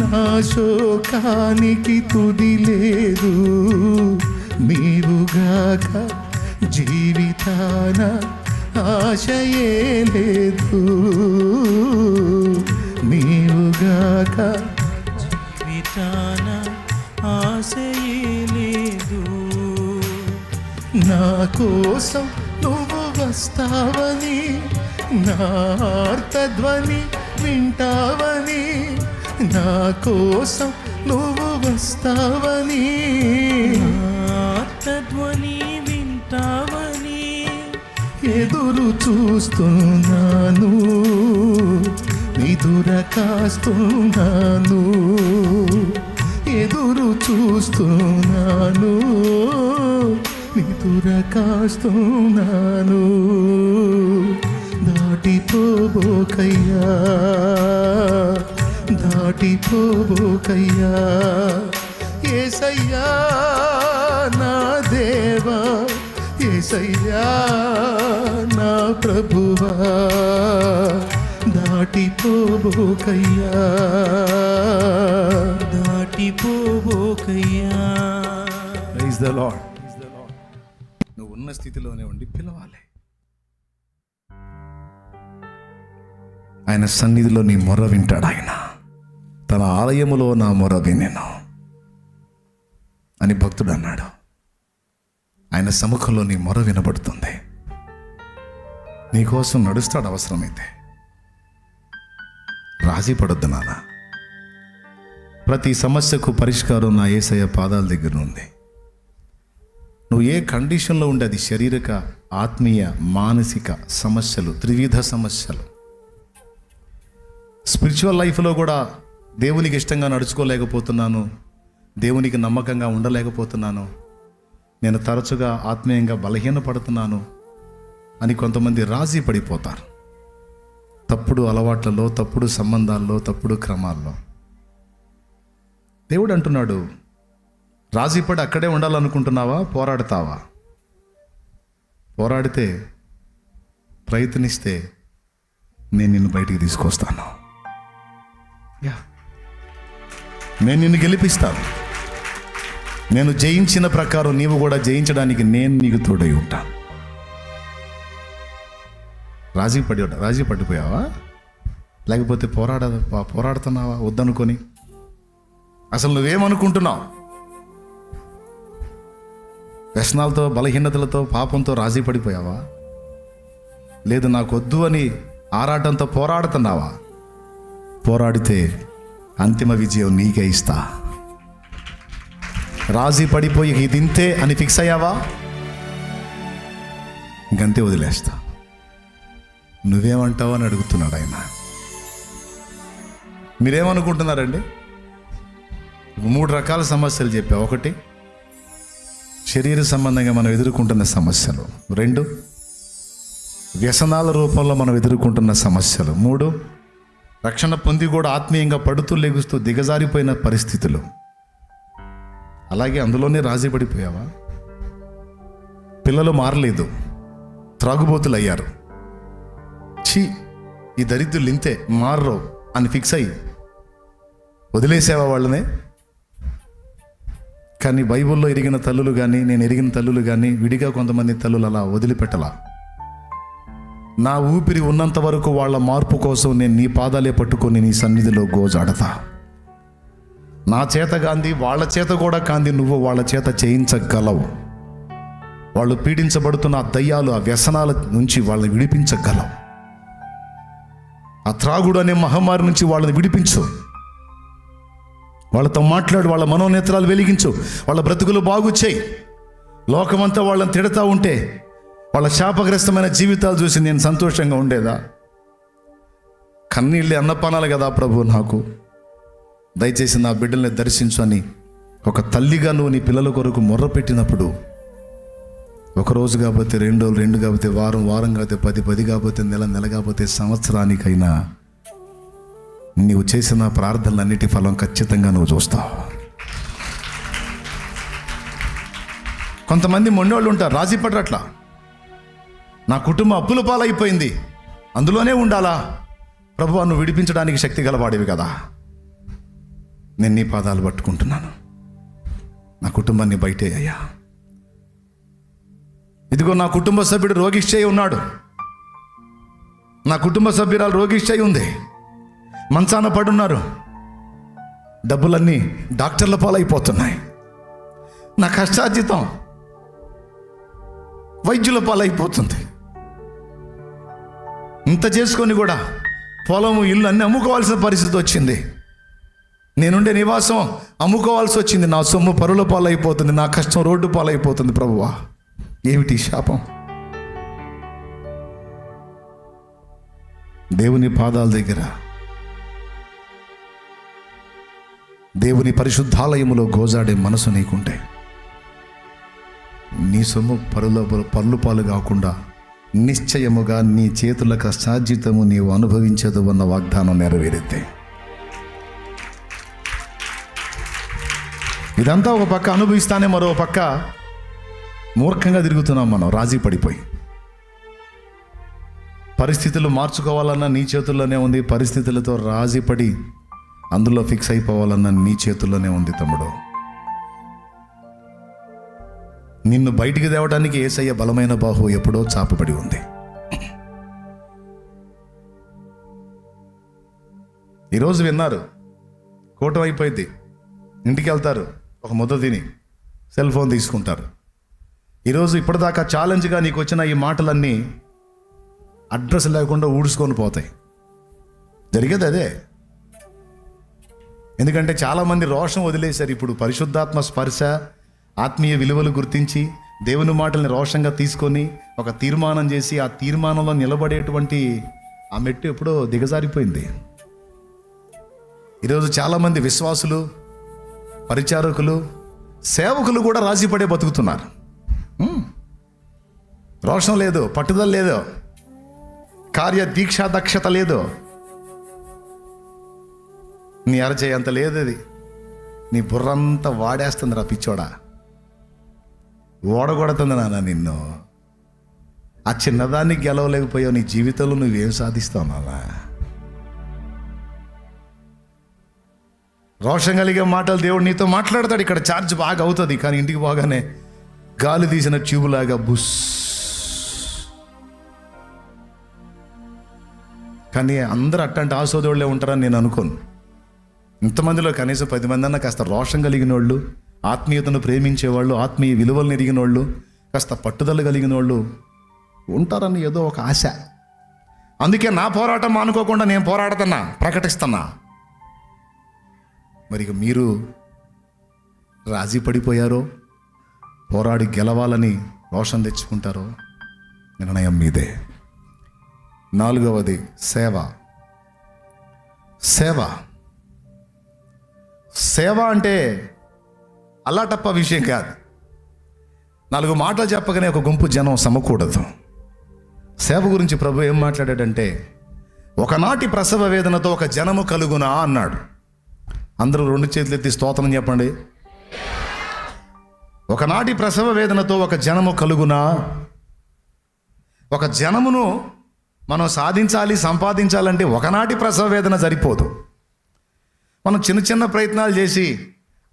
నా శోకానికి తుది లేదు, నీవుగాక జీవితాన ఆశయే లేదు, నీవుగాక జీవితాన ఆశయే లేదు. నా కోసం నువ్వు వస్తావని, నా ఆర్తధ్వని వింటావని, నా కోసం నువ్వు వస్తావని, ఆర్తధ్వని వింటావని ఎదురు చూస్తున్నాను, నిదుర కాస్తున్నాను, ఎదురు చూస్తున్నాను, నిదుర కాస్తున్నాను. దాటిపోబోకయ్యా, దాటిపోబోకయ్యా. యేసయ్యా నా దేవా, యేసయ్యా నా ప్రభువా, దాటిపోబోకయ్యా, దాటిపోబోకయ్యా. Praise the Lord. నువ్వు ఉన్న స్థితిలోనే ఉండి పిలవాలి. ఆయన సన్నిధిలో నీ మొర్ర వింటాడు. ఆయన తన ఆలయములో నా మొర్ర వినెను అని భక్తుడు అన్నాడు. ఆయన సముఖంలో నీ మొర్ర వినబడుతుంది. నీకోసం నడుస్తాడు అవసరమైతే. రాజీ పడొద్దు నాన్న. ప్రతి సమస్యకు పరిష్కారం నా యేసయ్య పాదాల దగ్గర ఉంది. నువ్వు ఏ కండిషన్లో ఉండే, అది శారీరక, ఆత్మీయ, మానసిక సమస్యలు, త్రివిధ సమస్యలు. స్పిరిచువల్ లైఫ్లో కూడా దేవునికి ఇష్టంగా నడుచుకోలేకపోతున్నాను, దేవునికి నమ్మకంగా ఉండలేకపోతున్నాను, నేను తరచుగా ఆత్మీయంగా బలహీనపడుతున్నాను అని కొంతమంది రాజీ పడిపోతారు. తప్పుడు అలవాట్లలో, తప్పుడు సంబంధాల్లో, తప్పుడు క్రమాల్లో. దేవుడు అంటున్నాడు, రాజీపడి అక్కడే ఉండాలనుకుంటున్నావా? పోరాడతావా? పోరాడితే, ప్రయత్నిస్తే నేను నిన్ను బయటికి తీసుకొస్తాను. నేను నిన్ను గెలిపిస్తాను. నేను జయించిన ప్రకారం నీవు కూడా జయించడానికి నేను నీకు తోడై ఉంటాను. రాజీ పడిపోయావా? లేకపోతే పోరాడుతున్నావా వద్దనుకొని? అసలు నువ్వేమనుకుంటున్నావు? వ్యసనాలతో, బలహీనతలతో, పాపంతో రాజీ పడిపోయావా? లేదు నాకు వద్దు అని ఆరాటంతో పోరాడుతున్నావా? పోరాడితే అంతిమ విజయం నీకే ఇస్తా. రాజీ పడిపోయి ఇది ఇంతే అని ఫిక్స్ అయ్యావా? ఇంకంతే, వదిలేస్తా. నువ్వేమంటావు అని అడుగుతున్నాడు ఆయన. మీరేమనుకుంటున్నారండి? 3 రకాల సమస్యలు చెప్పా. 1, శరీర సంబంధంగా మనం ఎదుర్కొంటున్న సమస్యలు. 2, వ్యసనాల రూపంలో మనం ఎదుర్కొంటున్న సమస్యలు. 3, రక్షణ పొంది కూడా ఆత్మీయంగా పడుతూ లెగుస్తూ దిగజారిపోయిన పరిస్థితులు. అలాగే అందులోనే రాజీ పడిపోయావా? పిల్లలు మారలేదు, త్రాగుబోతులు అయ్యారు. ఛీ, ఈ దరిద్రులు ఇంతే, మారరు అని ఫిక్స్ అయ్యి వదిలేసావా వాళ్ళనే? కానీ బైబిల్లో ఎరిగిన తల్లులు కానీ, నేను ఎరిగిన తల్లులు కానీ, విడిగా కొంతమంది తల్లులు అలా వదిలిపెట్టలా. నా ఊపిరి ఉన్నంత వరకు వాళ్ళ మార్పు కోసం నేను నీ పాదాలే పట్టుకొని నీ సన్నిధిలో గోజాడతా. నా చేత కాంది, వాళ్ళ చేత కూడా కాంది, నువ్వు వాళ్ళ చేత చేయించగలవు. వాళ్ళు పీడించబడుతున్న ఆ దయ్యాలు, ఆ వ్యసనాల నుంచి వాళ్ళని విడిపించగలవు. ఆ త్రాగుడు అనే మహమ్మారి నుంచి వాళ్ళని విడిపించు. వాళ్ళతో మాట్లాడు, వాళ్ళ మనోనేత్రాలు వెలిగించు, వాళ్ళ బ్రతుకులు బాగు చేయి. లోకమంతా వాళ్ళని తిడతా ఉంటే వాళ్ళ శాపగ్రస్తమైన జీవితాలు చూసి నేను సంతోషంగా ఉండేదా? కన్నీళ్ళే అన్నపానాలు కదా ప్రభు నాకు. దయచేసి నా బిడ్డల్ని దర్శించు అని ఒక తల్లిగా నువ్వు నీ పిల్లల కొరకు మొర్ర పెట్టినప్పుడు, 1 రోజు కాకపోతే 2 రోజులు, 2 కాకపోతే వారం, వారం కాకపోతే 10, 10 కాకపోతే నెల, నెల కాకపోతే సంవత్సరానికైనా నీవు చేసిన ప్రార్థనలన్నిటి ఫలం ఖచ్చితంగా నువ్వు చూస్తావు. కొంతమంది మొండోళ్ళు ఉంటారు, రాజీ పడరట్లా. నా కుటుంబం అప్పుల పాలైపోయింది, అందులోనే ఉండాలా? ప్రభువా, నువ్వు విడిపించడానికి శక్తి గలవాడివి కదా. నేను నీ పాదాలు పట్టుకుంటున్నాను. నా కుటుంబాన్ని బయటే అయ్యా. ఇదిగో నా కుటుంబ సభ్యుడు రోగిష్ఠయ్య ఉన్నాడు, నా కుటుంబ సభ్యురాలు రోగిష్ఠయ్య ఉంది, మంచాన పడున్నారు, డబ్బులన్నీ డాక్టర్ల పాలైపోతున్నాయి, నా కష్టార్జితం వైద్యుల పాలైపోతుంది. ఇంత చేసుకొని కూడా పొలము, ఇల్లు అన్నీ అమ్ముకోవాల్సిన పరిస్థితి వచ్చింది. నేనుండే నివాసం అమ్ముకోవాల్సి వచ్చింది. నా సొమ్ము పరుల పాలైపోతుంది, నా కష్టం రోడ్డు పాలైపోతుంది. ప్రభువా, ఏమిటి శాపం? దేవుని పాదాల దగ్గర, దేవుని పరిశుద్ధాలయములో గోజాడే మనసు నీకుంటే నీ సొమ్ము పరులు పాలు కాకుండా నిశ్చయముగా నీ చేతుల కష్టార్జితము నీవు అనుభవించదు అన్న వాగ్దానం నెరవేరితే, ఇదంతా ఒక పక్క అనుభవిస్తానే మరో పక్క మూర్ఖంగా తిరుగుతున్నాం మనం, రాజీ పడిపోయి. పరిస్థితులు మార్చుకోవాలన్నా నీ చేతుల్లోనే ఉంది, పరిస్థితులతో రాజీ పడి అందులో ఫిక్స్ అయిపోవాలన్నా నీ చేతుల్లోనే ఉంది తమ్ముడు. నిన్ను బయటికి తేవడానికి యేసయ్య బలమైన బాహు ఎప్పుడో చాపబడి ఉంది. ఈరోజు విన్నారు, కూటమి అయిపోయింది, ఇంటికి వెళ్తారు, ఒక ముద్ద తిని సెల్ ఫోన్ తీసుకుంటారు. ఈరోజు ఇప్పటిదాకా ఛాలెంజ్గా నీకు వచ్చిన ఈ మాటలన్నీ అడ్రస్ లేకుండా ఊడ్చుకొని పోతాయి. జరిగేది అదే. ఎందుకంటే చాలామంది రోషం వదిలేశారు. ఇప్పుడు పరిశుద్ధాత్మ స్పర్శ, ఆత్మీయ విలువలు గుర్తించి దేవుని మాటల్ని రోషంగా తీసుకొని ఒక తీర్మానం చేసి ఆ తీర్మానంలో నిలబడేటువంటి ఆ మెట్టు ఎప్పుడో దిగజారిపోయింది. ఈరోజు చాలామంది విశ్వాసులు, పరిచారకులు, సేవకులు కూడా రాజీపడే బతుకుతున్నారు. రోషం లేదు, పట్టుదల లేదు, కార్య దీక్షా దక్షత లేదు, నీ అరచేయంత లేదు, అది నీ బుర్రంతా వాడేస్తుంది. రా పిచ్చోడా, ఓడగొడుతుంది నాన్న నిన్ను. ఆ చిన్నదాన్ని గెలవలేకపోయావు, నీ జీవితంలో నువ్వేం సాధిస్తావు నాన్న? రోషం కలిగే మాటలు దేవుడు నీతో మాట్లాడతాడు. ఇక్కడ ఛార్జ్ బాగా అవుతుంది, కానీ ఇంటికి పోగానే గాలి తీసిన ట్యూబులాగా బుస్. కానీ అందరూ అట్టంటే ఆసోదోళ్ళే ఉంటారని నేను అనుకోను. ఇంతమందిలో కనీసం 10 మంది అన్నా కాస్త రోషం కలిగిన వాళ్ళు, ఆత్మీయతను ప్రేమించేవాళ్ళు, ఆత్మీయ విలువలను ఎరిగిన వాళ్ళు, కాస్త పట్టుదల కలిగిన వాళ్ళు ఉంటారని ఏదో ఒక ఆశ. అందుకే నా పోరాటం మానుకోకుండా నేను పోరాడుతున్నా, ప్రకటిస్తున్నా. మరి ఇక మీరు రాజీ పడిపోయారో, పోరాడి గెలవాలని రోషం తెచ్చుకుంటారో, నిర్ణయం మీదే. 4వది సేవ. సేవ సేవ అంటే అల్లాటప్ప విషయం కాదు. 4 మాటలు చెప్పగానే ఒక గుంపు జనం సమకూడదు. సేవ గురించి ప్రభు ఏం మాట్లాడాడంటే, ఒకనాటి ప్రసవ వేదనతో ఒక జనము కలుగునా అన్నాడు. అందరూ 2 చేతులు ఎత్తి స్తోత్రం చెప్పండి. ఒకనాటి ప్రసవ వేదనతో ఒక జనము కలుగునా. ఒక జనమును మనం సాధించాలి, సంపాదించాలంటే ఒకనాటి ప్రసవ వేదన సరిపోదు. మనం చిన్న చిన్న ప్రయత్నాలు చేసి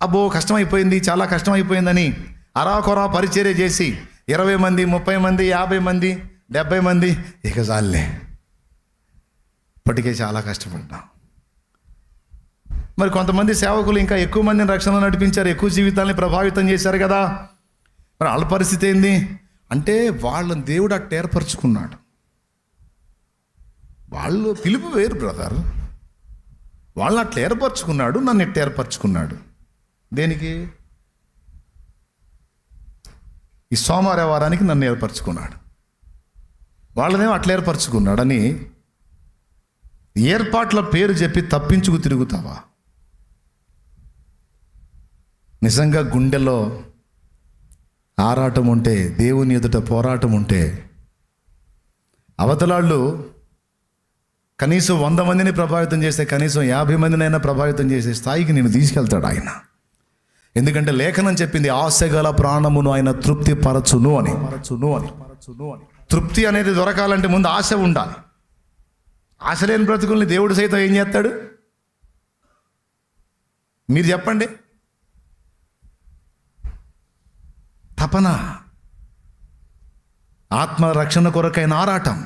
అబ్బో కష్టమైపోయింది, చాలా కష్టమైపోయిందని అరాకొరా పరిచర్య చేసి 20 మంది, 30 మంది, 50 మంది, 70 మంది ఇక చాలులే, ఇప్పటికే చాలా కష్టపడ్డాం. మరి కొంతమంది సేవకులు ఇంకా ఎక్కువ మందిని రక్షణ నడిపించారు, ఎక్కువ జీవితాన్ని ప్రభావితం చేశారు కదా. మరి వాళ్ళ పరిస్థితి ఏంది అంటే, వాళ్ళని దేవుడు అట్ట ఏర్పరచుకున్నాడు. వాళ్ళు పిలుపు వేరు బ్రదర్, వాళ్ళని అట్లా ఏర్పరచుకున్నాడు, నన్ను ఎట్ట ఏర్పరచుకున్నాడు. దేనికి? ఈ సోమవారం వారానికి నన్ను ఏర్పరచుకున్నాడు, వాళ్ళనేమో అట్లా ఏర్పరచుకున్నాడని ఏర్పాట్ల పేరు చెప్పి తప్పించుకు తిరుగుతావా? నిజంగా గుండెలో ఆరాటం ఉంటే, దేవుని ఎదుట పోరాటం ఉంటే, అవతలాళ్ళు కనీసం 100 మందిని ప్రభావితం చేస్తే కనీసం 50 మందినైనా ప్రభావితం చేసే స్థాయికి నేను తీసుకెళ్తాడు ఆయన. ఎందుకంటే లేఖనం చెప్పింది, ఆశగల ప్రాణమును ఆయన తృప్తి పరచును అని. తృప్తి అనేది దొరకాలంటే ముందు ఆశ ఉండాలి. ఆశ లేని బ్రతుకుల్ని దేవుడు సైతం ఏం చేస్తాడు? మీరు చెప్పండి. తపన, ఆత్మ రక్షణ కొరకైన ఆరాటం,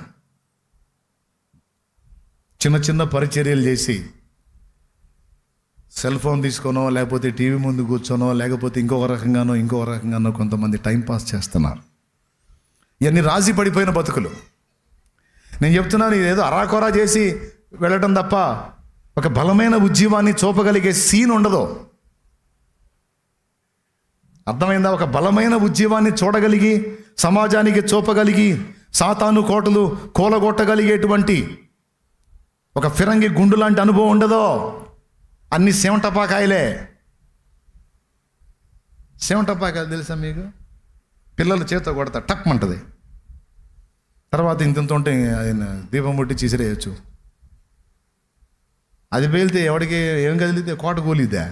చిన్న చిన్న పరిచర్యలు చేసి సెల్ ఫోన్ తీసుకోనో, లేకపోతే టీవీ ముందు కూర్చోనో, లేకపోతే ఇంకొక రకంగానో కొంతమంది టైంపాస్ చేస్తున్నారు. ఇవన్నీ రాజీ పడిపోయిన బతుకులు. నేను చెప్తున్నాను, ఇదేదో అరాకొరా చేసి వెళ్ళటం తప్ప ఒక బలమైన ఉద్యమాన్ని చూపగలిగే సీన్ ఉండదు. అర్థమైందా? ఒక బలమైన ఉద్యమాన్ని చూడగలిగి, సమాజానికి చూపగలిగి, సాతాను కోటలు కూలగొట్టగలిగేటువంటి ఒక ఫిరంగి గుండు లాంటి అనుభవం ఉండదో. అన్ని సెవంటపాకాయలే. సెవంటపాకాయలు తెలుసా మీకు? పిల్లల చేత కొడతా టక్మంటది. తర్వాత ఇంత ఉంటే ఆయన దీపం ముట్టి చీసిరేయచ్చు. అది పేలితే ఎవడికి ఏం కదిలితే కోట కూలిద్దా.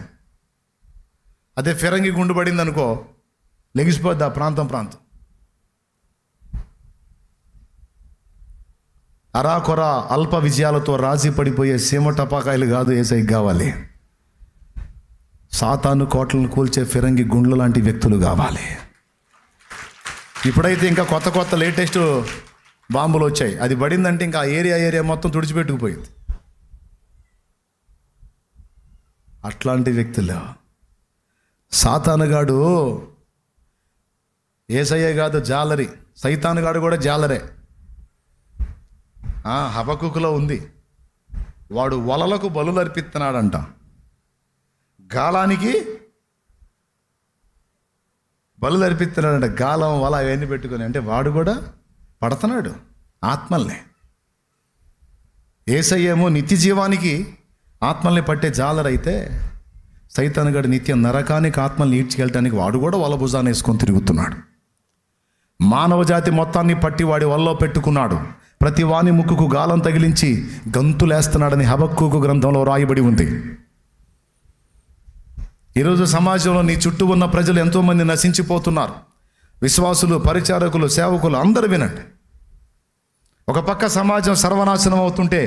అదే ఫిరంగి గుండు పడింది అనుకో, లెగిసిపోద్ది ఆ ప్రాంతం. అరాకొర అల్ప విజయాలతో రాజీ పడిపోయే సీమ టపాకాయలు కాదు యేసయ్యకి కావాలి. సాతాను కోటలను కూల్చే ఫిరంగి గుండ్లు లాంటి వ్యక్తులు కావాలి. ఇప్పుడైతే ఇంకా కొత్త లేటెస్ట్ బాంబులు వచ్చాయి. అది పడిందంటే ఇంకా ఏరియా మొత్తం తుడిచిపెట్టుకుపోయింది. అట్లాంటి వ్యక్తులు. సాతానుగాడు యేసయ్య కాదు జాలరి, సైతానుగాడు కూడా జాలరే. హబక్కుకులో ఉంది, వాడు వలలకు బలులు అర్పిస్తున్నాడంట, గాలానికి బలులు అర్పిస్తున్నాడంట. గాలం వల అవన్నీ పెట్టుకొని, అంటే వాడు కూడా పడుతున్నాడు ఆత్మల్ని. యేసయ్యేమో నిత్య జీవానికి ఆత్మల్ని పట్టే జాలరైతే, సైతానుగాడు నిత్య నరకానికి ఆత్మల్ని ఈడ్చుకెళ్ళటానికి వాడు కూడా వల భుజాన్ని వేసుకొని తిరుగుతున్నాడు. మానవ జాతి మొత్తాన్ని పట్టి వాడి వల్లో పెట్టుకున్నాడు. ప్రతి వాని ముక్కుకు గాలం తగిలించి గంతులేస్తున్నాడని హబక్కూకు గ్రంథంలో రాయబడి ఉంది. ఈరోజు సమాజంలో నీ చుట్టూ ఉన్న ప్రజలు ఎంతోమంది నశించిపోతున్నారు. విశ్వాసులు, పరిచారకులు, సేవకులు అందరూ వినండి. ఒక పక్క సమాజం సర్వనాశనం అవుతుంటే,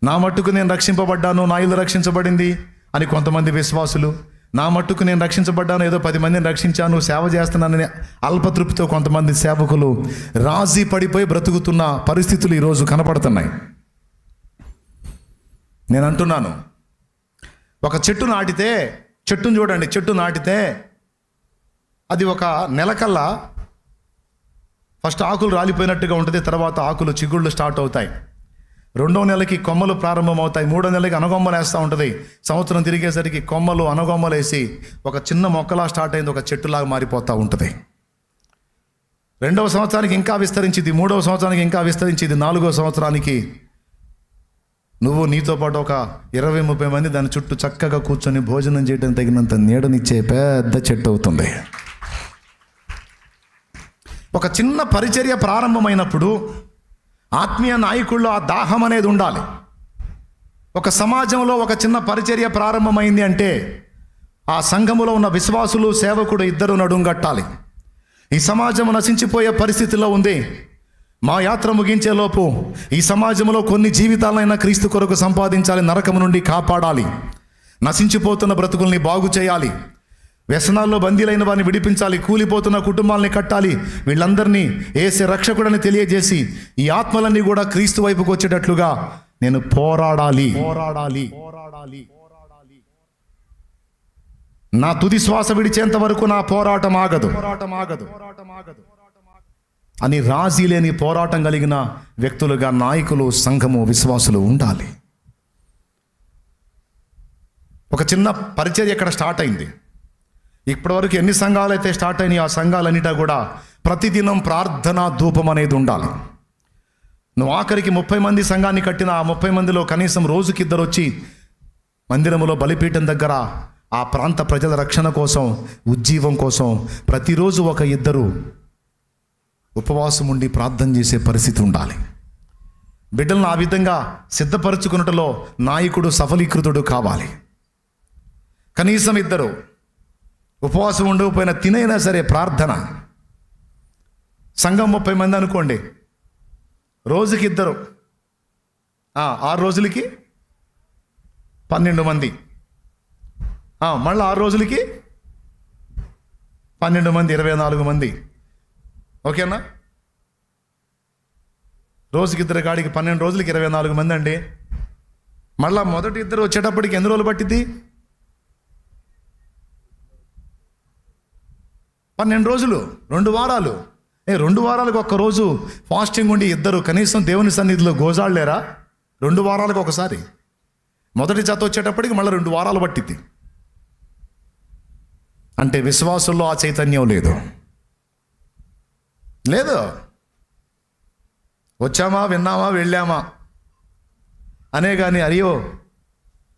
నా మట్టుకు నేను రక్షింపబడ్డాను, నా ఇల్లు రక్షించబడింది అని కొంతమంది విశ్వాసులు, నా మట్టుకు నేను రక్షించబడ్డాను, ఏదో 10 మందిని రక్షించాను, సేవ చేస్తున్నానని అల్పతృప్తితో కొంతమంది సేవకులు రాజీ పడిపోయి బ్రతుకుతున్న పరిస్థితులు ఈరోజు కనపడుతున్నాయి. నేను అంటున్నాను, ఒక చెట్టును చూడండి, చెట్టు నాటితే అది ఒక నెలకల్లా ఫస్ట్ ఆకులు రాలిపోయినట్టుగా ఉంటుంది. తర్వాత ఆకులు చిగుళ్ళు స్టార్ట్ అవుతాయి. 2వ నెలకి కొమ్మలు ప్రారంభమవుతాయి. 3వ నెలకి అనగొమ్మలు వేస్తూ ఉంటుంది. సంవత్సరం తిరిగేసరికి కొమ్మలు అనగొమ్మలు వేసి ఒక చిన్న మొక్కలా స్టార్ట్ అయింది, ఒక చెట్టులాగా మారిపోతూ ఉంటుంది. 2వ సంవత్సరానికి ఇంకా విస్తరించింది, 3వ సంవత్సరానికి ఇంకా విస్తరించింది, 4వ సంవత్సరానికి నువ్వు నీతో పాటు ఒక 20-30 మంది దాని చుట్టూ చక్కగా కూర్చొని భోజనం చేయడం తగినంత నీడనిచ్చే పెద్ద చెట్టు అవుతుంది. ఒక చిన్న పరిచర్య ప్రారంభమైనప్పుడు ఆత్మీయ నాయకుల్లో ఆ దాహం అనేది ఉండాలి. ఒక సమాజంలో ఒక చిన్న పరిచర్య ప్రారంభమైంది అంటే ఆ సంఘములో ఉన్న విశ్వాసులు, సేవకుడు ఇద్దరు నడుంగట్టాలి. ఈ సమాజం నశించిపోయే పరిస్థితిలో ఉంది. మా యాత్ర ముగించేలోపు ఈ సమాజంలో కొన్ని జీవితాలైనా క్రీస్తు కొరకు సంపాదించాలి, నరకము నుండి కాపాడాలి, నశించిపోతున్న బ్రతుకుల్ని బాగు చేయాలి, వ్యసనాల్లో బందీలైన వారిని విడిపించాలి, కూలిపోతున్న కుటుంబాలని కట్టాలి. వీళ్ళందరినీ యేసు రక్షకుడని తెలియజేసి ఈ ఆత్మలన్నీ కూడా క్రీస్తు వైపుకు వచ్చేటట్లుగా నేను పోరాడాలి. నా తుది శ్వాస విడిచేంత వరకు నా పోరాటం ఆగదు అని రాజీ లేని పోరాటం కలిగిన వ్యక్తులుగా నాయకులు, సంఘము, విశ్వాసులు ఉండాలి. ఒక చిన్న పరిచర్య ఇక్కడ స్టార్ట్ అయింది. ఇప్పటివరకు ఎన్ని సంఘాలు అయితే స్టార్ట్ అయినాయి, ఆ సంఘాలన్నిటా కూడా ప్రతిదినం ప్రార్థనా ధూపం అనేది ఉండాలి. నువ్వు ఆఖరికి 30 మంది సంఘాన్ని కట్టిన ఆ 30 మందిలో కనీసం రోజుకి 2 వచ్చి మందిరములో బలిపీఠం దగ్గర ఆ ప్రాంత ప్రజల రక్షణ కోసం, ఉజ్జీవం కోసం ప్రతిరోజు ఒక 2 ఉపవాసం ఉండి ప్రార్థన చేసే పరిస్థితి ఉండాలి. బిడ్డలను ఆ విధంగా సిద్ధపరచుకున్నట్లో నాయకుడు సఫలీకృతుడు కావాలి. కనీసం 2 ఉపవాసం ఉండకపోయినా తినైనా సరే ప్రార్థన. సంఘం 30 మంది అనుకోండి, రోజుకి 2, 6 రోజులకి 12 మంది, మళ్ళీ 6 రోజులకి 12 మంది, 24 మంది. ఓకేనా? రోజుకి 2 కాడికి 12 రోజులకి 24 మంది అండి. మళ్ళీ మొదటి 2 వచ్చేటప్పటికి ఎన్ని రోజులు పట్టింది? 12 రోజులు, 2 వారాలు. 2 వారాలకు ఒక్క రోజు ఫాస్టింగ్ ఉండి 2 కనీసం దేవుని సన్నిధిలో గోజాడలేరా? 2 వారాలకు ఒకసారి. మొదటి జత వచ్చేటప్పటికి మళ్ళీ 2 వారాలు పట్టింది. అంటే విశ్వాసుల్లో ఆ చైతన్యం లేదు. వచ్చామా, విన్నామా, వెళ్ళామా అనే కానీ అయ్యో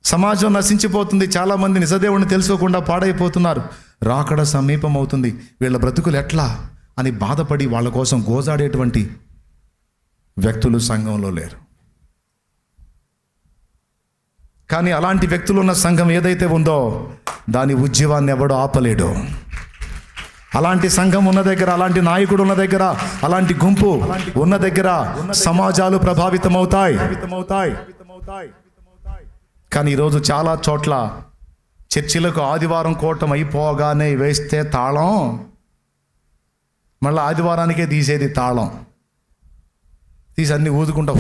సమాజం నశించిపోతుంది, చాలామంది నిజదేవుడిని తెలుసుకోకుండా పాడైపోతున్నారు, రాకడ సమీపం అవుతుంది, వీళ్ళ బ్రతుకులు ఎట్లా అని బాధపడి వాళ్ళ కోసం గోజాడేటువంటి వ్యక్తులు సంఘంలో లేరు. కానీ అలాంటి వ్యక్తులు ఉన్న సంఘం ఏదైతే ఉందో దాని ఉద్యమాన్ని ఎవడో ఆపలేడు. అలాంటి సంఘం ఉన్న దగ్గర, అలాంటి నాయకుడు ఉన్న దగ్గర, అలాంటి గుంపు ఉన్న దగ్గర సమాజాలు ప్రభావితమవుతాయి. కానీ ఈరోజు చాలా చోట్ల చర్చిలకు ఆదివారం కూటం అయిపోగానే వేస్తే తాళం, మళ్ళీ ఆదివారానికే తీసేది తాళం. తీసి అన్నీ ఊదుకుంటా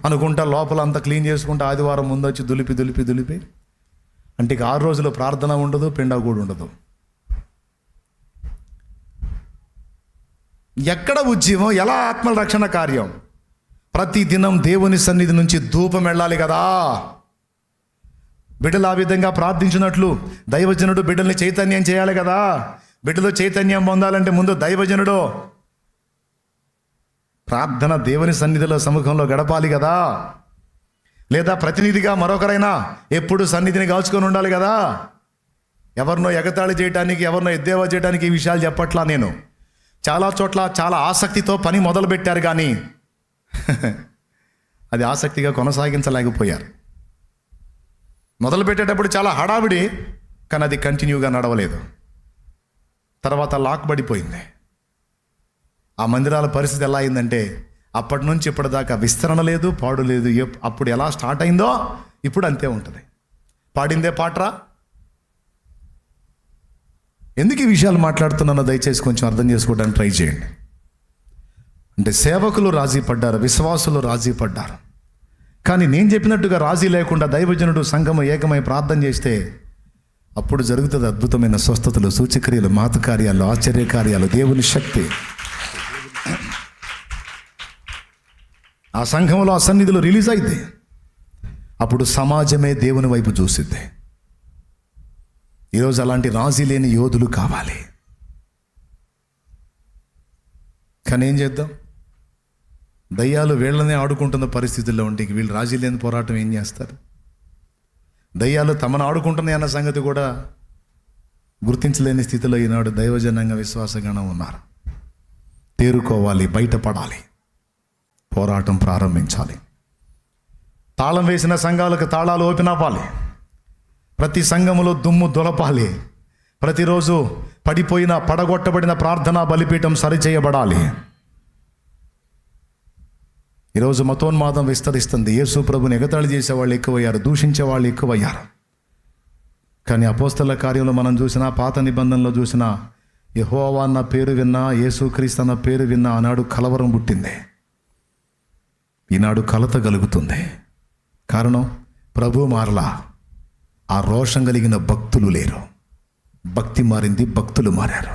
అనుకుంటా లోపల అంతా క్లీన్ చేసుకుంటా ఆదివారం ముందు వచ్చి దులిపి అంటే ఇక 6 రోజులు ప్రార్థన ఉండదు, పిండా కూడా ఉండదు. ఎక్కడ ఉద్యమం, ఎలా ఆత్మల రక్షణ కార్యం? ప్రతి దినం దేవుని సన్నిధి నుంచి ధూపం వెళ్ళాలి కదా. బిడ్డలు ఆ విధంగా ప్రార్థించినట్లు దైవజనుడు బిడ్డల్ని చైతన్యం చేయాలి కదా. బిడ్డలో చైతన్యం పొందాలంటే ముందు దైవజనుడు ప్రార్థన దేవుని సన్నిధిలో సముఖంలో గడపాలి కదా. లేదా ప్రతినిధిగా మరొకరైనా ఎప్పుడు సన్నిధిని కాల్చుకొని ఉండాలి కదా. ఎవరినో ఎగతాళి చేయడానికి, ఎవరినో ఎద్దేవా చేయడానికి ఈ విషయాలు చెప్పట్లా నేను. చాలా చోట్ల చాలా ఆసక్తితో పని మొదలుపెట్టారు కానీ అది ఆసక్తిగా కొనసాగించలేకపోయారు. మొదలుపెట్టేటప్పుడు చాలా హడావిడి, కానీ అది కంటిన్యూగా నడవలేదు. తర్వాత లాక్ పడిపోయింది. ఆ మందిరాల పరిస్థితి ఎలా అయిందంటే అప్పటి నుంచి ఇప్పటిదాకా విస్తరణ లేదు, పాడు లేదు. అప్పుడు ఎలా స్టార్ట్ అయిందో ఇప్పుడు అంతే ఉంటుంది. పాడిందే పాటరా. ఎందుకు ఈ విషయాలు మాట్లాడుతున్నానో దయచేసి కొంచెం అర్థం చేసుకోవడానికి ట్రై చేయండి. అంటే సేవకులు రాజీ పడ్డారు, విశ్వాసులు రాజీ పడ్డారు. కానీ నేను చెప్పినట్టుగా రాజీ లేకుండా దైవజనుడు సంఘము ఏకమై ప్రార్థన చేస్తే అప్పుడు జరుగుతుంది అద్భుతమైన స్వస్థతలు, సూచక్రియలు, మాతకార్యాలు, ఆశ్చర్యకార్యాలు, దేవుని శక్తి. ఆ సంఘంలో ఆ సన్నిధిలో రిలీజ్ అయింది. అప్పుడు సమాజమే దేవుని వైపు చూసిద్ది. ఈరోజు అలాంటి రాజీ లేని యోధులు కావాలి. కానీ ఏం చేద్దాం? దయ్యాలు వీళ్ళనే ఆడుకుంటున్న పరిస్థితుల్లో ఉంటే వీళ్ళు రాజీ లేని పోరాటం ఏం చేస్తారు? దయ్యాలు తమను ఆడుకుంటున్నాయి అన్న సంగతి కూడా గుర్తించలేని స్థితిలో ఈనాడు దైవజనంగా విశ్వాసగణం ఉన్నారు. తేరుకోవాలి, బయటపడాలి, పోరాటం ప్రారంభించాలి. తాళం వేసిన సంఘాలకు తాళాలు ఓపెన్ అవ్వాలి. ప్రతి సంఘములో దుమ్ము దులపాలి. ప్రతిరోజు పడిపోయిన, పడగొట్టబడిన ప్రార్థనా బలిపీఠం సరిచేయబడాలి. ఈరోజు మతోన్మాదం విస్తరిస్తుంది. యేసు ప్రభుని ఎగతాళి చేసేవాళ్ళు ఎక్కువయ్యారు, దూషించే వాళ్ళు ఎక్కువయ్యారు. కానీ అపోస్తల కార్యంలో మనం చూసినా, పాత నిబంధనలో చూసినా, యెహోవా అన్న పేరు విన్నా, యేసుక్రీస్తు అన్న పేరు విన్నా ఆనాడు కలవరం పుట్టింది. ఈనాడు కలత కలుగుతుంది. కారణం, ప్రభు మారలా. ఆ రోషం కలిగిన భక్తులు లేరు. భక్తి మారింది, భక్తులు మారారు.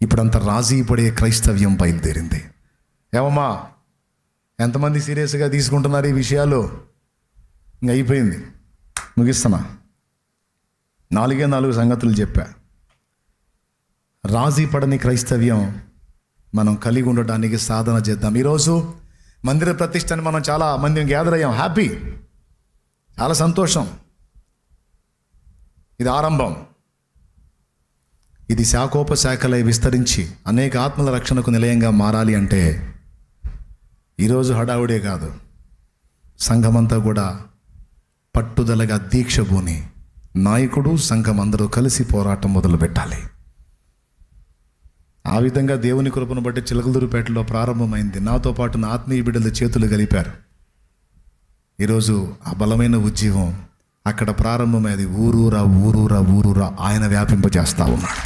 ఇప్పుడంతా రాజీ పడే క్రైస్తవ్యం బయలుదేరింది. ఏమమ్మా, ఎంతమంది సీరియస్గా తీసుకుంటున్నారు ఈ విషయాలు? ఇంక అయిపోయింది, ముగిస్తున్నా. 4 సంగతులు చెప్పా. రాజీ పడని క్రైస్తవ్యం మనం కలిగి ఉండటానికి సాధన చేద్దాం. ఈరోజు మందిర ప్రతిష్టని మనం చాలా మంది గ్యాదర్ అయ్యాం. హ్యాపీ, చాలా సంతోషం. ఇది ఆరంభం. ఇది శాఖోపశాఖలై విస్తరించి అనేక ఆత్మల రక్షణకు నిలయంగా మారాలి అంటే ఈరోజు హడావుడే కాదు, సంఘమంతా కూడా పట్టుదలగా దీక్ష భూని నాయకుడు, సంఘం అందరూ కలిసి పోరాటం మొదలు పెట్టాలి. ఆ విధంగా దేవుని కృపను బట్టి చిలకలూరుపేటలో ప్రారంభమైంది. నాతో పాటు నా ఆత్మీయ బిడ్డలు చేతులు కలిపారు. ఈరోజు ఆ బలమైన ఉద్యమం అక్కడ ప్రారంభమైంది. ఊరూరా ఆయన వ్యాపింపజేస్తా ఉన్నాడు.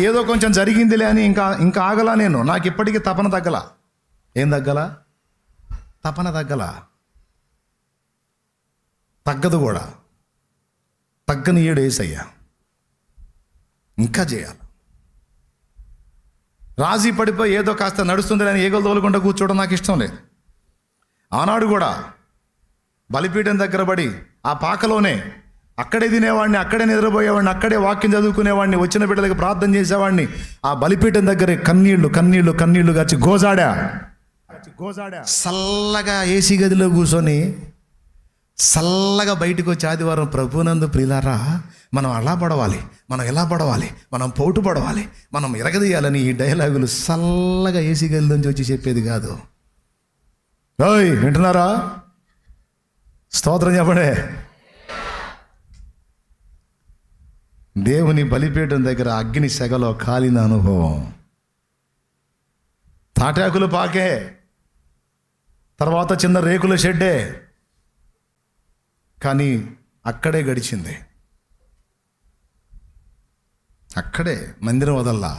ఏదో కొంచెం జరిగిందిలే అని ఇంకా ఆగలా నేను. నాకు ఇప్పటికీ తపన తగ్గల. ఏం తగ్గలా? తపన తగ్గల, తగ్గదు కూడా. తగ్గని ఏడు యేసయ్యా, ఇంకా చేయాలి. రాజీ పడిపోయి ఏదో కాస్త నడుస్తుంది అని ఏగలు తోలుకుంటూ కూర్చోవడం నాకు ఇష్టం లేదు. ఆనాడు కూడా బలిపీఠం దగ్గర పడి ఆ పాకలోనే అక్కడే తినేవాడిని, అక్కడే నిద్రపోయేవాడిని, అక్కడే వాక్యం చదువుకునేవాడిని, వచ్చిన బిడ్డలకు ప్రార్థన చేసేవాడిని. ఆ బలిపీఠం దగ్గరే కన్నీళ్లు గాచి గోజాడా. చల్లగా ఏసీ గదిలో కూర్చొని చల్లగా బయటకు వచ్చి ఆదివారం ప్రభునందు ప్రియులారా మనం అలా పడవాలి, మనం ఎలా పడవాలి, మనం పోటు పడవాలి, మనం ఎరగదీయాలని ఈ డైలాగులు చల్లగా ఏసీ గదిలోంచి వచ్చి చెప్పేది కాదు. ఓయ్ వింటున్నారా? స్తోత్రం చెప్పండి. దేవుని బలిపీఠం దగ్గర అగ్ని సెగలో కాలిన అనుభవం, తాటాకులు పాకే, తర్వాత చిన్న రేకుల షెడ్డే, కానీ అక్కడే గడిచింది. అక్కడే మందిరం వదల్లా.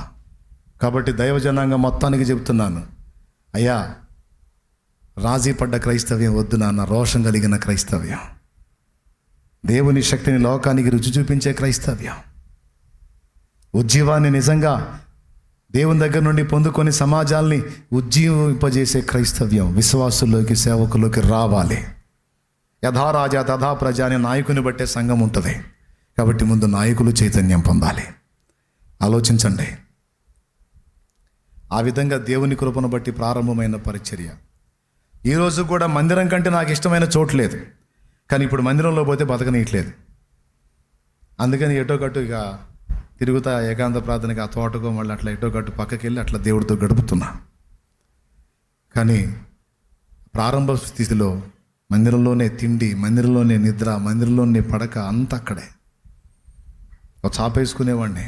కాబట్టి దైవజనాంగం మొత్తానికి చెప్తున్నాను, అయ్యా రాజీ పడ్డ క్రైస్తవ్యం వద్దు నాన్న, రోషం కలిగిన క్రైస్తవ్యం, దేవుని శక్తిని లోకానికి రుచి చూపించే క్రైస్తవ్యం, ఉజ్జీవాన్ని నిజంగా దేవుని దగ్గర నుండి పొందుకొని సమాజాల్ని ఉజ్జీవింపజేసే క్రైస్తవ్యం విశ్వాసుల్లోకి, సేవకుల్లోకి రావాలి. యథారాజా తథా ప్రజ అనే నాయకుని బట్టే సంఘం ఉంటుంది. కాబట్టి ముందు నాయకులు చైతన్యం పొందాలి. ఆలోచించండి. ఆ విధంగా దేవుని కృపను బట్టి ప్రారంభమైన పరిచర్య. ఈరోజు కూడా మందిరం కంటే నాకు ఇష్టమైన చోటు లేదు, కానీ ఇప్పుడు మందిరంలో పోతే బతకనీయట్లేదు. అందుకని ఎటో కట్టు ఇక తిరుగుతా ఏకాంత ప్రార్థనకి ఆ తోటకో మళ్ళీ అట్లా ఎటో కట్టు పక్కకి వెళ్ళి అట్లా దేవుడితో గడుపుతున్నా. కానీ ప్రారంభ స్థితిలో మందిరంలోనే తిండి, మందిరంలోనే నిద్ర, మందిరంలోనే పడక, అంతా అక్కడే. ఒక చాపేసుకునేవాడిని,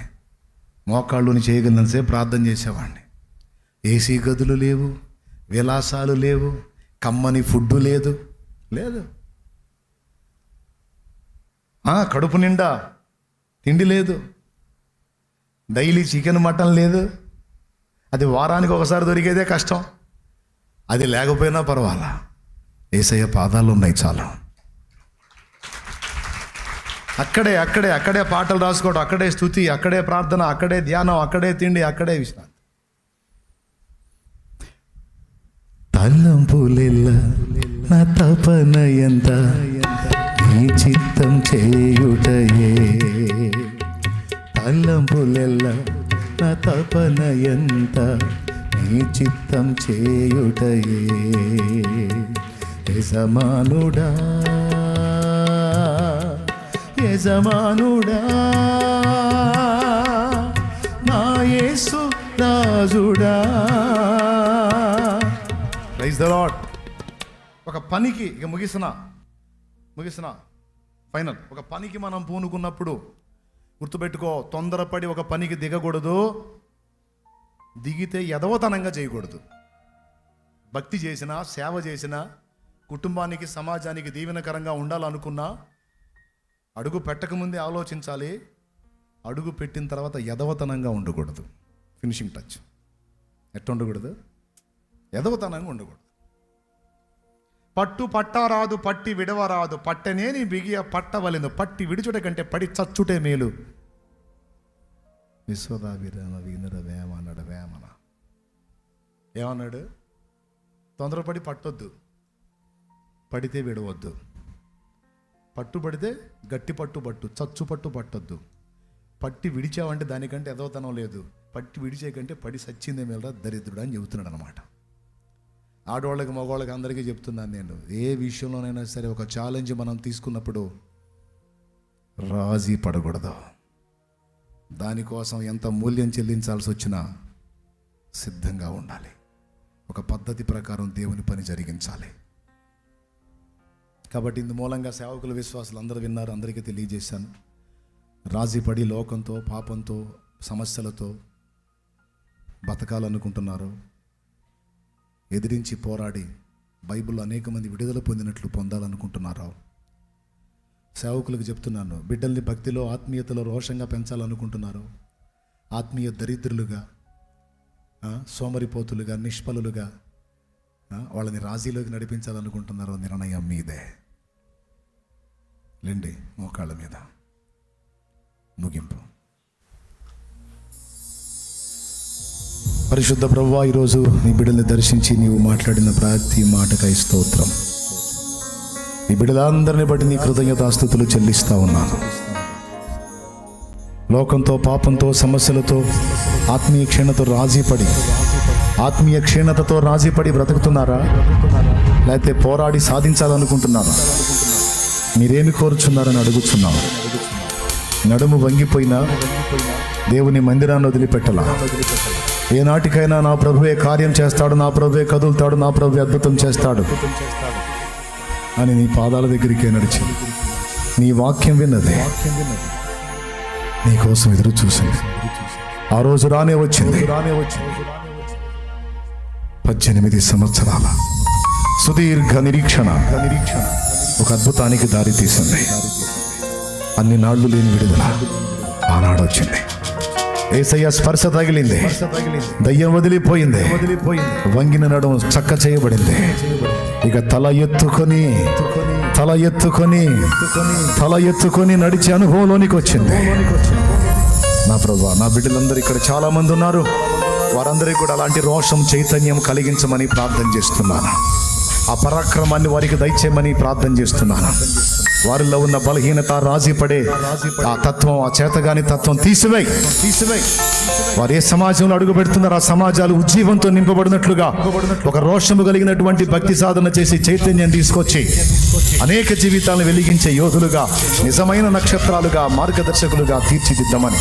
మోకాళ్ళుని చేయగలిగినంతసేపు ప్రార్థన చేసేవాడిని. ఏసీ గదులు లేవు, విలాసాలు లేవు, కమ్మని ఫుడ్డు లేదు. కడుపు నిండా తిండి లేదు, డైలీ చికెన్ మటన్ లేదు. అది వారానికి ఒకసారి దొరికేదే కష్టం. అది లేకపోయినా పర్వాలా, యేసయ్య పాదాలు ఉన్నాయి చాలు. అక్కడే అక్కడే అక్కడే పాటలు రాసుకోవడం, అక్కడే స్తుతి, అక్కడే ప్రార్థన, అక్కడే ధ్యానం, అక్కడే తిండి, అక్కడే విశ్రాంతి. తలంపులెల్ల నా తపన ఎంత నీ చిత్తం చేయుటయే, తలంపులెల్ల నా తపన ఎంత నీ చిత్తం చేయుటయే. యజమానుడా యజమానుడా నా యేసు రాజుడా. Praise the Lord. ఒక పనికి ఇక ముగిసిన ఫైనల్. ఒక పనికి మనం పూనుకున్నప్పుడు గుర్తుపెట్టుకో, తొందరపడి ఒక పనికి దిగకూడదు, దిగితే ఎదవతనంగా చేయకూడదు. భక్తి చేసినా, సేవ చేసినా, కుటుంబానికి సమాజానికి దీవెనకరంగా ఉండాలనుకున్నా అడుగు పెట్టకముందే ఆలోచించాలి. అడుగు పెట్టిన తర్వాత ఎదవతనంగా ఉండకూడదు. Finishing touch. ఎట్ట ఉండకూడదు? ఎదవతనంగా ఉండకూడదు. పట్టు పట్టారాదు, పట్టి విడవరాదు, పట్టనేని బిగియ పట్టవలెను, పట్టి విడుచుట కంటే పడి చచ్చుటే మేలు. విశ్వదాభిరామ వినర వేమ అన్నాడు. వేమన ఏమన్నాడు? తొందరపడి పట్టొద్దు, పడితే విడవద్దు. పట్టుబడితే గట్టి పట్టు, చచ్చు పట్టు పట్టొద్దు. పట్టి విడిచావంటే దానికంటే ఎదవతనం లేదు. పట్టి విడిచే కంటే పడి సచ్చిందే మేలరా దరిద్రుడు అని చెబుతున్నాడు అనమాట. ఆడవాళ్ళకి, మగవాళ్ళకి అందరికీ చెప్తున్నాను నేను, ఏ విషయంలోనైనా సరే ఒక ఛాలెంజ్ మనం తీసుకున్నప్పుడు రాజీ పడకూడదు. దానికోసం ఎంత మూల్యం చెల్లించాల్సి వచ్చినా సిద్ధంగా ఉండాలి. ఒక పద్ధతి ప్రకారం దేవుని పని జరిగించాలి. కాబట్టి ఇందు మూలంగా సేవకుల విశ్వాసులు అందరూ విన్నారు, అందరికీ తెలియజేశాను. రాజీపడి లోకంతో, పాపంతో, సమస్యలతో బతకాలనుకుంటున్నారు. ఎదిరించి పోరాడి బైబిల్లో అనేక మంది విడుదల పొందినట్లు పొందాలనుకుంటున్నారు. సేవకులకు చెప్తున్నాను, బిడ్డల్ని భక్తిలో, ఆత్మీయతలో రోషంగా పెంచాలనుకుంటున్నారు. ఆత్మీయ దరిద్రులుగా, సోమరిపోతులుగా, నిష్ఫలులుగా వాళ్ళని రాజీలోకి నడిపించాలనుకుంటున్నారు. నిర్ణయం మీదే. లేండి మోకాళ్ళ మీద. ముగింపు. పరిశుద్ధ ప్రభువా, ఈరోజు నీ బిడ్డల్ని దర్శించి నీవు మాట్లాడిన ప్రతి మాటకై స్తోత్రం. నీ బిడ్డలందరినీ బట్టి నీ కృతజ్ఞతాస్తుతులు చెల్లిస్తా ఉన్నాను. లోకంతో, పాపంతో, సమస్యలతో, ఆత్మీయ క్షీణతతో రాజీపడి బ్రతుకుతున్నారా? లేకపోతే పోరాడి సాధించాలనుకుంటున్నారా? మీరేమి కోరుచున్నారని అడుగుచున్నాం. నడుము వంగిపోయినా దేవుని మందిరాన్ని వదిలిపెట్టలా. ఏనాటికైనా నా ప్రభువే కార్యం చేస్తాడు, నా ప్రభువే కదులుతాడు, నా ప్రభువే అద్భుతం చేస్తాడు అని నీ పాదాల దగ్గరికే నడిచి నీ వాక్యం విన్నది, నీ కోసం ఎదురు చూసింది. ఆ రోజు రానే వచ్చింది. 18 సంవత్సరాల సుదీర్ఘ నిరీక్షణ ఒక అద్భుతానికి దారి తీసింది. అన్ని నాళ్ళు లేని విడుదల ఆనాడు వచ్చింది. యేసయ్య స్పర్శ తగిలింది, దయ్యం వదిలిపోయింది, వంగిన నడుము చక్క చేయబడింది. ఇక తల ఎత్తుకొని నడిచే అనుభవంలోనికి వచ్చింది. నా ప్రభువా, నా బిడ్డలందరూ ఇక్కడ చాలా మంది ఉన్నారు. వారందరికీ కూడా అలాంటి రోషం, చైతన్యం కలిగించమని ప్రార్థన చేస్తున్నాను. ఆ పరాక్రమాన్ని వారికి దయచేయమని ప్రార్థన చేస్తున్నాను. వారిలో ఉన్న బలహీనత, రాజీపడే ఆ తత్వం, ఆ చేతగాని తత్వం తీసివేయి. వారు ఏ సమాజంలో అడుగు పెడుతున్నారో ఆ సమాజాలు ఉజ్జీవంతో నింపబడినట్లుగా ఒక రోషము కలిగినటువంటి భక్తి సాధన చేసి చైతన్యం తీసుకొచ్చి అనేక జీవితాలను వెలిగించే యోధులుగా, నిజమైన నక్షత్రాలుగా, మార్గదర్శకులుగా తీర్చిదిద్దామని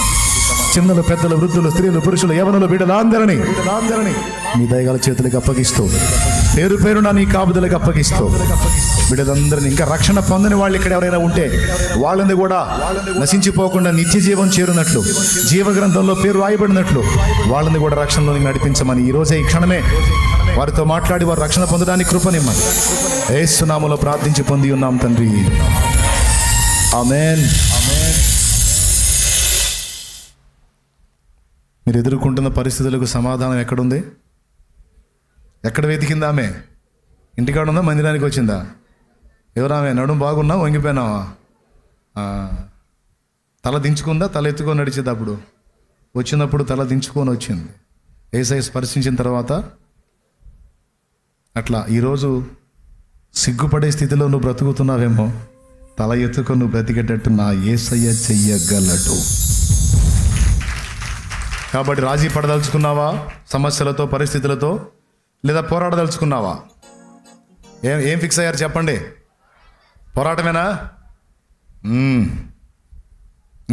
చిన్నలు, పెద్దలు, వృద్ధులు, స్త్రీలు, పురుషులు, యవనులు, బిడ్డలందరినీ మీ దయగల చేతులకు అప్పగిస్తూ, పేరు పేరున నీ కాపుదలకు అప్పగిస్తూ, బిడ్డలందరినీ, ఇంకా రక్షణ పొందని వాళ్ళు ఇక్కడ ఎవరైనా ఉంటే వాళ్ళని కూడా నశించిపోకుండా నిత్య జీవం చేరునట్లు, జీవ గ్రంథంలో పేరు రాయబడినట్లు వాళ్ళని కూడా రక్షణలోనికి నడిపించమని ఈ రోజే, ఈ క్షణమే వారితో మాట్లాడి వారు రక్షణ పొందడానికి కృపనిమ్మని యేసు నామములో ప్రార్థించి పొంది ఉన్నాం తండ్రి. ఆమేన్. మీరు ఎదుర్కొంటున్న పరిస్థితులకు సమాధానం ఎక్కడుంది? ఎక్కడ వెతికిందా? ఆమె ఇంటికాడ ఉందా? మందిరానికి వచ్చిందా? ఎవరామె? నడుము బాగున్నా, వంగిపోయినావా? తల దించుకుందా? తల ఎత్తుకొని నడిచేది. అప్పుడు వచ్చినప్పుడు తల దించుకొని వచ్చింది. యేసయ్య స్పర్శించిన తర్వాత అట్లా ఈరోజు సిగ్గుపడే స్థితిలో నువ్వు బ్రతుకుతున్నావేమో. తల ఎత్తుకొని నువ్వు బ్రతికేటట్టు నా యేసయ్య చెయ్యగలడు. కాబట్టి రాజీ పడదలుచుకున్నావా సమస్యలతో, పరిస్థితులతో? లేదా పోరాడదలుచుకున్నావా? ఏం ఫిక్స్ అయ్యారు చెప్పండి? పోరాటమేనా?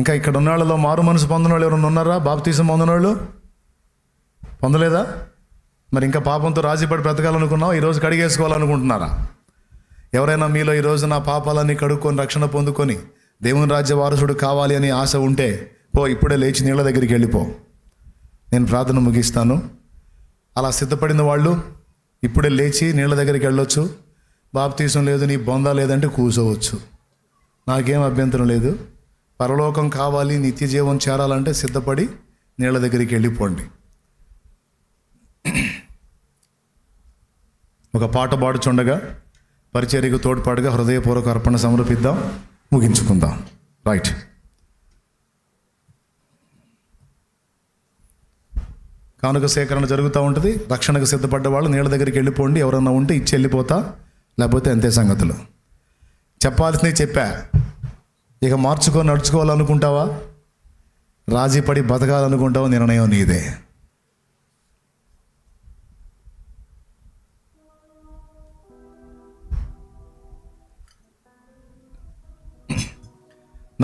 ఇంకా ఇక్కడ ఉన్న వాళ్ళలో మారు మనసు పొందిన వాళ్ళు ఎవరైనా ఉన్నారా? బాప్తీసం పొందిన వాళ్ళు పొందలేదా? మరి ఇంకా పాపంతో రాజీపడి బ్రతకాలనుకున్నావా? ఈరోజు కడిగేసుకోవాలనుకుంటున్నారా? ఎవరైనా మీలో ఈరోజు నా పాపాలన్నీ కడుక్కొని రక్షణ పొందుకొని దేవుని రాజ్య వారసుడు కావాలి అని ఆశ ఉంటే ఇప్పుడే లేచి నీళ్ళ దగ్గరికి వెళ్ళిపో. నేను ప్రార్థన ముగిస్తాను. అలా సిద్ధపడిన వాళ్ళు ఇప్పుడే లేచి నీళ్ళ దగ్గరికి వెళ్ళొచ్చు. బాప్తీసం లేదు, నీ బొంద లేదంటే కూర్చోవచ్చు. నాకేం అభ్యంతరం లేదు. పరలోకం కావాలి, నిత్య జీవం చేరాలంటే సిద్ధపడి నీళ్ళ దగ్గరికి వెళ్ళిపోండి. ఒక పాట పాడుచుండగా పరిచర్యకు తోడ్పాటుగా హృదయపూర్వక అర్పణ సమర్పిద్దాం, ముగించుకుందాం. రైట్. కానుక సేకరణ జరుగుతూ ఉంటుంది. రక్షణకు సిద్ధపడ్డ వాళ్ళు నీళ్ళ దగ్గరికి వెళ్ళిపోండి. ఎవరన్నా ఉంటే ఇచ్చి వెళ్ళిపోతా, లేకపోతే అంతే సంగతులు. చెప్పాల్సినవి చెప్పా. ఇక మార్చుకొని నడుచుకోవాలనుకుంటావా? రాజీ పడి బతకాలనుకుంటావా? నిర్ణయం నీదే.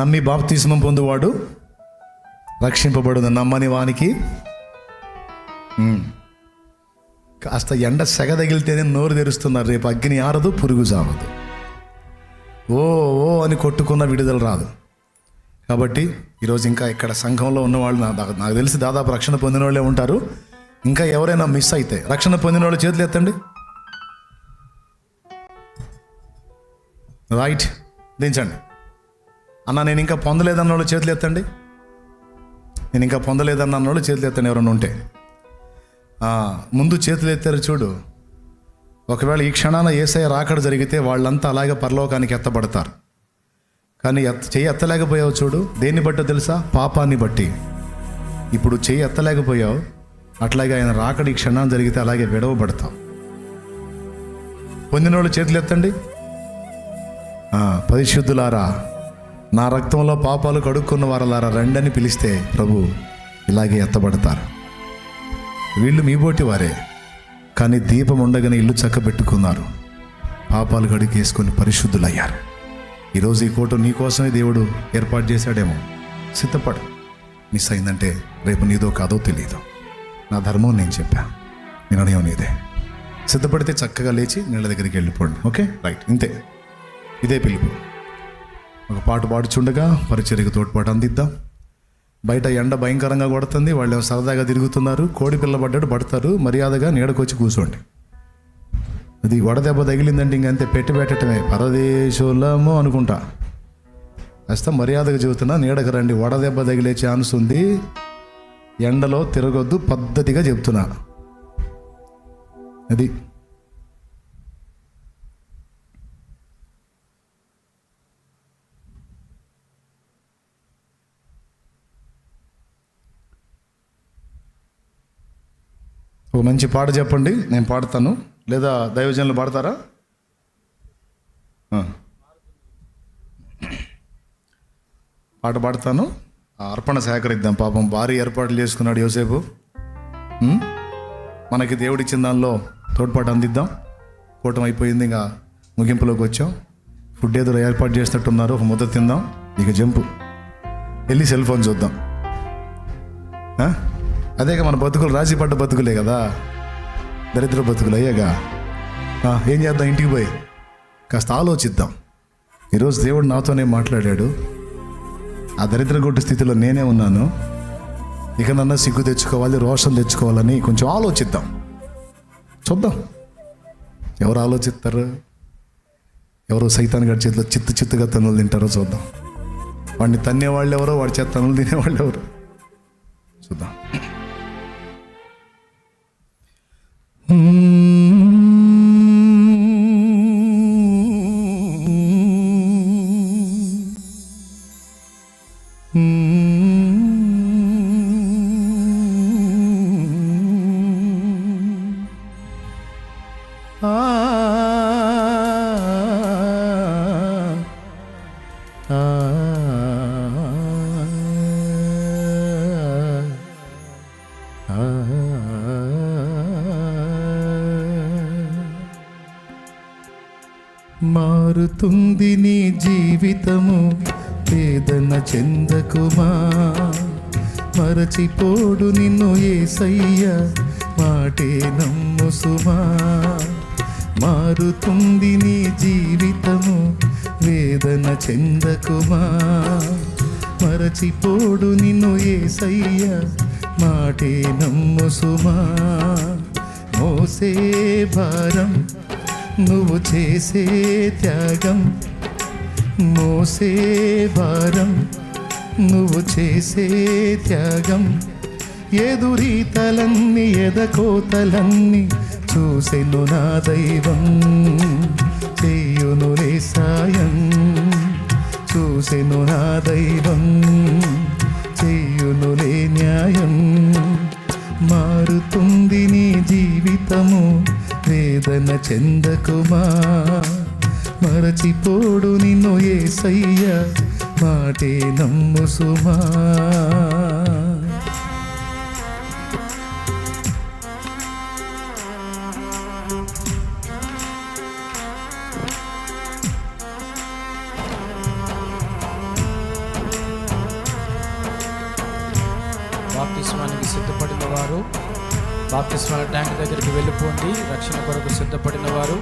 నమ్మి బాప్తిస్మం పొందువాడు రక్షింపబడును, నమ్మని వానికి కాస్త ఎండ సెగ తగిలితేనే నోరు తెరుస్తున్నారు. రేపు అగ్ని ఆరదు, పురుగు చావదు. ఓ అని కొట్టుకున్న విడుదల రాదు. కాబట్టి ఈరోజు ఇంకా ఇక్కడ సంఘంలో ఉన్నవాళ్ళు నాకు తెలిసి దాదాపు రక్షణ పొందిన వాళ్ళే ఉంటారు. ఇంకా ఎవరైనా మిస్ అయితే రక్షణ పొందిన వాళ్ళు చేతులు ఎత్తండి. రైట్, దించండి. అన్న నేను ఇంకా పొందలేదన్న వాళ్ళు చేతులు ఎత్తండి. నేను ఇంకా పొందలేదన్న వాళ్ళు చేతులు ఎత్తండి ఎవరన్నా ఉంటే. ముందు చేతులు ఎత్తారు చూడు. ఒకవేళ ఈ క్షణాన యేసయ్య రాకడ జరిగితే వాళ్ళంతా అలాగే పరలోకానికి ఎత్తబడతారు. కానీ చెయ్యి ఎత్తలేకపోయావు చూడు. దేన్ని బట్టో తెలుసా? పాపాన్ని బట్టి. ఇప్పుడు చెయ్యి ఎత్తలేకపోయావు, అట్లాగే ఆయన రాకడ ఈ క్షణాన్ని జరిగితే అలాగే విడవబడతావు. పొందిన వాళ్ళు చేతులు ఎత్తండి. పరిశుద్ధులారా, నా రక్తంలో పాపాలు కడుక్కున్న వారలారా రండని పిలిస్తే ప్రభు ఇలాగే ఎత్తబడతారు. వీళ్ళు మీ బోటి వారే, కానీ దీపం ఉండగానే ఇల్లు చక్కబెట్టుకున్నారు, పాపాలు కడిగేసుకొని పరిశుద్ధులయ్యారు. ఈరోజు ఈ కోట నీ కోసమే దేవుడు ఏర్పాటు చేశాడేమో. సిద్ధపడు. మిస్ అయిందంటే రేపు నీదో కాదో తెలియదు. నా ధర్మం నేను చెప్పా, నిర్ణయం నీదే. సిద్ధపడితే చక్కగా లేచి నీళ్ళ దగ్గరికి వెళ్ళిపోండి. ఓకే, రైట్, ఇంతే. ఇదే పిలుపు. ఒక పాట పాడుచుండగా పరిచర్యకు తోడ్పాటు అందిద్దాం. బయట ఎండ భయంకరంగా కొడుతుంది, వాళ్ళు సరదాగా తిరుగుతున్నారు. కోడి పిల్ల పడ్డాడు, పడతారు. మర్యాదగా నీడకొచ్చి కూర్చోండి. అది వడదెబ్బ తగిలిందంటే ఇంకంతే, పెట్టి పెట్టడమే. పరదేశంలో అనుకుంటా. కాస్త మర్యాదగా చెబుతున్నా, నీడకు రండి. వడదెబ్బ తగిలే ఛాన్స్ ఉంది. ఎండలో తిరగొద్దు, పద్ధతిగా చెప్తున్నా. అది ఒక మంచి పాట చెప్పండి, నేను పాడతాను. లేదా దైవజనులు పాడతారా? పాట పాడతాను. అర్పణ సేకరిద్దాం. పాపం భారీ ఏర్పాట్లు చేసుకున్నాడు యోసేపు. మనకి దేవుడిచ్చిన దానిలో తోడ్పాటు అందిద్దాం. కూటమి అయిపోయింది, ఇంకా ముగింపులోకి వచ్చాం. ఫుడ్ ఏదో ఏర్పాటు చేసినట్టున్నారు. ఒక ముద్ద తిందాం, ఇక జంపు వెళ్ళి సెల్ ఫోన్ చూద్దాం. అదేగా మన బతుకులు, రాజీ పడ్డ బతుకులే కదా, దరిద్ర బతుకులు అయ్యాగా. ఏం చేద్దాం? ఇంటికి పోయి కాస్త ఆలోచిద్దాం. ఈరోజు దేవుడు నాతోనే మాట్లాడాడు. ఆ దరిద్ర గొడ్డు స్థితిలో నేనే ఉన్నాను. ఇక నన్ను సిగ్గు తెచ్చుకోవాలి, రోషం తెచ్చుకోవాలని కొంచెం ఆలోచిద్దాం. చూద్దాం ఎవరు ఆలోచిస్తారు, ఎవరు సైతాన్ గడి చేతిలో చిత్తుగా తనులు తింటారో చూద్దాం. వాడిని తన్నేవాళ్ళు ఎవరో, వాడి చేత తనులు తినేవాళ్ళు ఎవరు చూద్దాం. మారుతుంది నీ జీవితము, వేదన చెందకుమా. మరచిపోడు నిన్ను యేసయ్య, మాటే నమ్ము సుమా. మారుతుంది నీ జీవితము, వేదన చెందకుమా. మరచిపోడు నిన్ను యేసయ్య, మాటే నమ్ము సుమా. మోసే భారం నువ్వు చేసే త్యాగం, మోసే భారం నువ్వు చేసే త్యాగం. ఎదురీతలన్నీ ఎదకోతలన్నీ చూసెను నా దైవం, చెయ్యునులే సాయం. చూసెను నా దైవం, చెయ్యునులే న్యాయం. మారుతుంది నీ జీవితము, వేదన చెందకుమా. మరచిపోడు నిన్ను యేసయ్య, మాటే నమ్ము సుమా. బాప్తిస్మానికి సిద్ధపడిన వారు బాప్తిస్మాల ట్యాంక్ దగ్గరికి వెళ్ళిపోండి. రక్షణ కొరకు సిద్ధపడిన వారు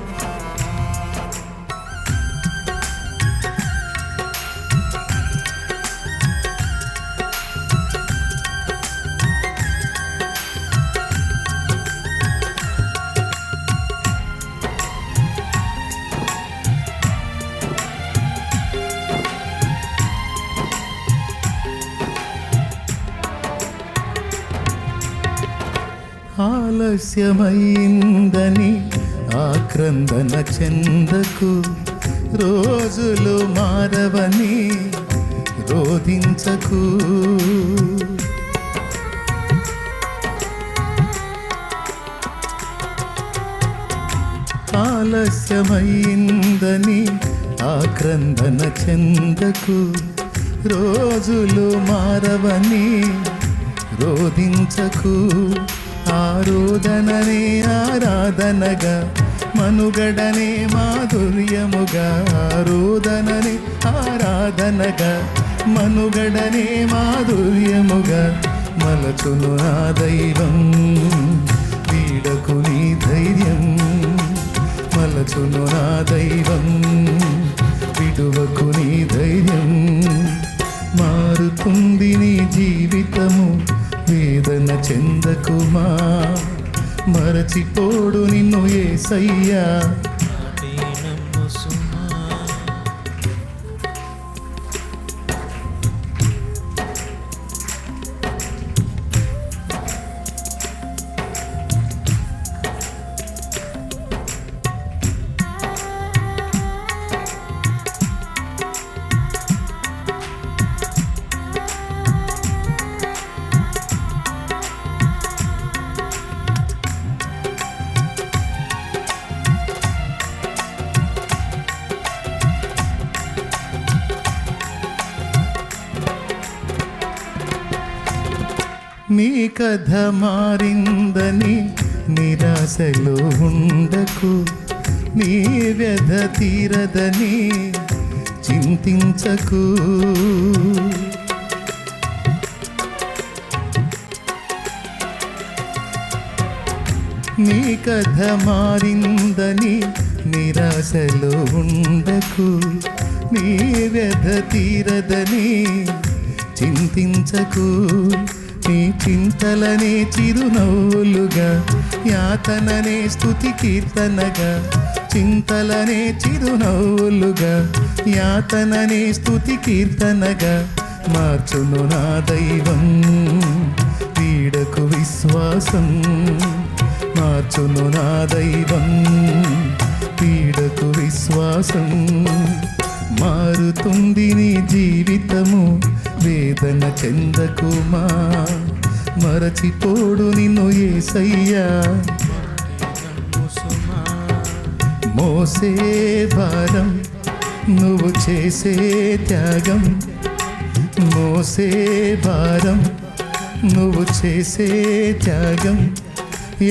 ఆలస్యమైందని ఆక్రందన చెందకు, రోజులు మారవని రోధించకు. ఆలస్యమైందని ఆక్రందన చెందకు, రోజులు మారవని రోధించకు. ఆరోదననే ఆరాధనగా మనుగడనే మాధుర్యముగా, రోదననే ఆరాధనగా, మనుగడనే మాధుర్యముగా మలచును నా దైవం. వీడకు నీ ధైర్యం, మలచును నా దైవం. విడువకు నీ ధైర్యం. మారుతుంది నీ జీవితము, వేదన చెందకుమా. మరచిపోడు నిన్ను యేసయ్యా. నీ కథ మారిందని నిరాశలో ఉండకు, నీ వ్యధ తీరదని చింతించకు. నీ కథ మారిందని నిరాశలో ఉండకు, నీ వ్యధ తీరదని చింతించకు. నీ చింతలనే చిరునవ్వులుగా, యాతననే స్తుతి కీర్తనగా, చింతలనే చిరునవ్వులుగా, యాతననే స్తుతి కీర్తనగా మార్చును నా దైవం. వీడకు విశ్వాసం, మార్చును నా దైవం. వీడకు విశ్వాసం. మారుతుంది నీ జీవితము, వేదన చెందకుమా. మరచిపోడు నిన్ను యేసయ్యా. మోసే భారం నువ్వు చేసే త్యాగం, మోసే భారం నువ్వు చేసే త్యాగం.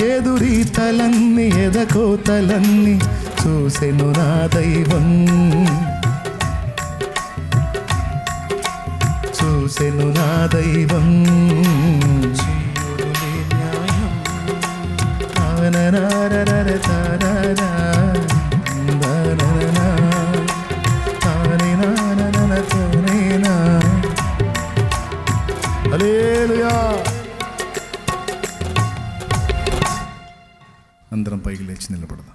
ఎదురీతలన్నీ ఎదకోతలన్నీ చూసెను నా దైవం. చూసెను నా దైవం. హల్లెలూయా. అందరం పైకి లేచి నిలబడదాం.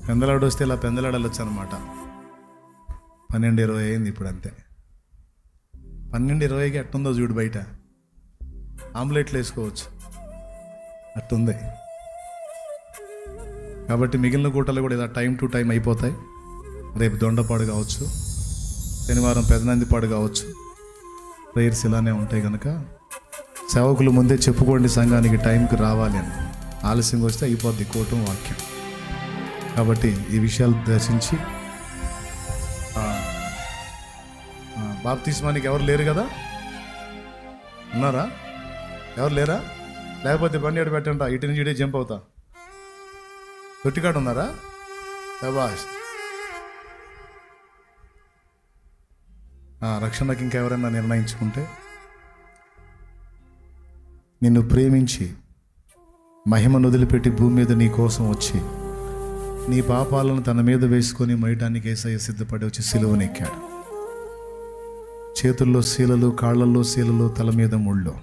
పెందలాడు వస్తే ఇలా పెందలాడవచ్చు అనమాట. 12:20 అయింది ఇప్పుడు, అంతే. 12:20కి ఎట్టుందో చూడు, బయట ఆమ్లెట్లు వేసుకోవచ్చు, అట్టుంది. కాబట్టి మిగిలిన కూటలు కూడా ఇలా టైం టు టైం అయిపోతాయి. రేపు దొండపాడు కావచ్చు, శనివారం పెదనందిపాడు కావచ్చు, ప్రేయర్స్ ఇలానే ఉంటాయి కనుక సేవకులు ముందే చెప్పుకోండి సంఘానికి టైంకి రావాలి అని. ఆలస్యంగా వస్తే అయిపోద్ది కూటం వాక్యం. కాబట్టి ఈ విషయాలు దర్శించి బాప్తిస్మానికి ఎవరు లేరు కదా? ఉన్నారా? ఎవరు లేరా? లేకపోతే బండి ఎడ పెట్టండి, ఇటు నుంచి ఇటే జంప్ అవుతా. తొట్టికాడు ఉన్నారా? శభాష్. రక్షణకి ఇంకెవరైనా నిర్ణయించుకుంటే, నిన్ను ప్రేమించి మహిమను వదిలిపెట్టి భూమి మీద నీ కోసం వచ్చి నీ పాపాలను తన మీద వేసుకొని మోయటానికి యేసయ్య సిద్ధపడి వచ్చి సిలువనెక్కాడు. చేతుల్లో శీలలు, కాళ్ళల్లో శీలలు, తల మీద ముళ్ళు.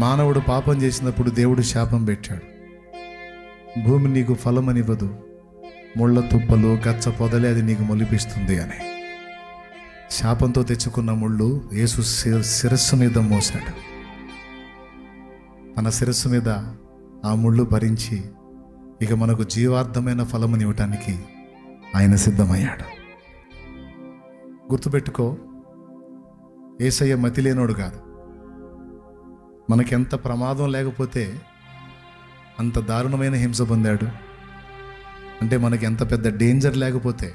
మానవుడు పాపం చేసినప్పుడు దేవుడు శాపం పెట్టాడు. భూమి నీకు ఫలమనివ్వదు, ముళ్ళ తుప్పలు గచ్చ పొదలే అది నీకు మొలిపిస్తుంది అని. శాపంతో తెచ్చుకున్న ముళ్ళు యేసు శిరస్సు మీద మోసాడు. తన శిరస్సు మీద ఆ ముళ్ళు భరించి ఇక మనకు జీవార్థమైన ఫలమునివ్వటానికి ఆయన సిద్ధమయ్యాడు. గుర్తుపెట్టుకో, యేసయ్య మతి లేనోడు కాదు. మనకెంత ప్రమాదం లేకపోతే అంత దారుణమైన హింస పొందాడు. అంటే మనకి ఎంత పెద్ద డేంజర్ లేకపోతే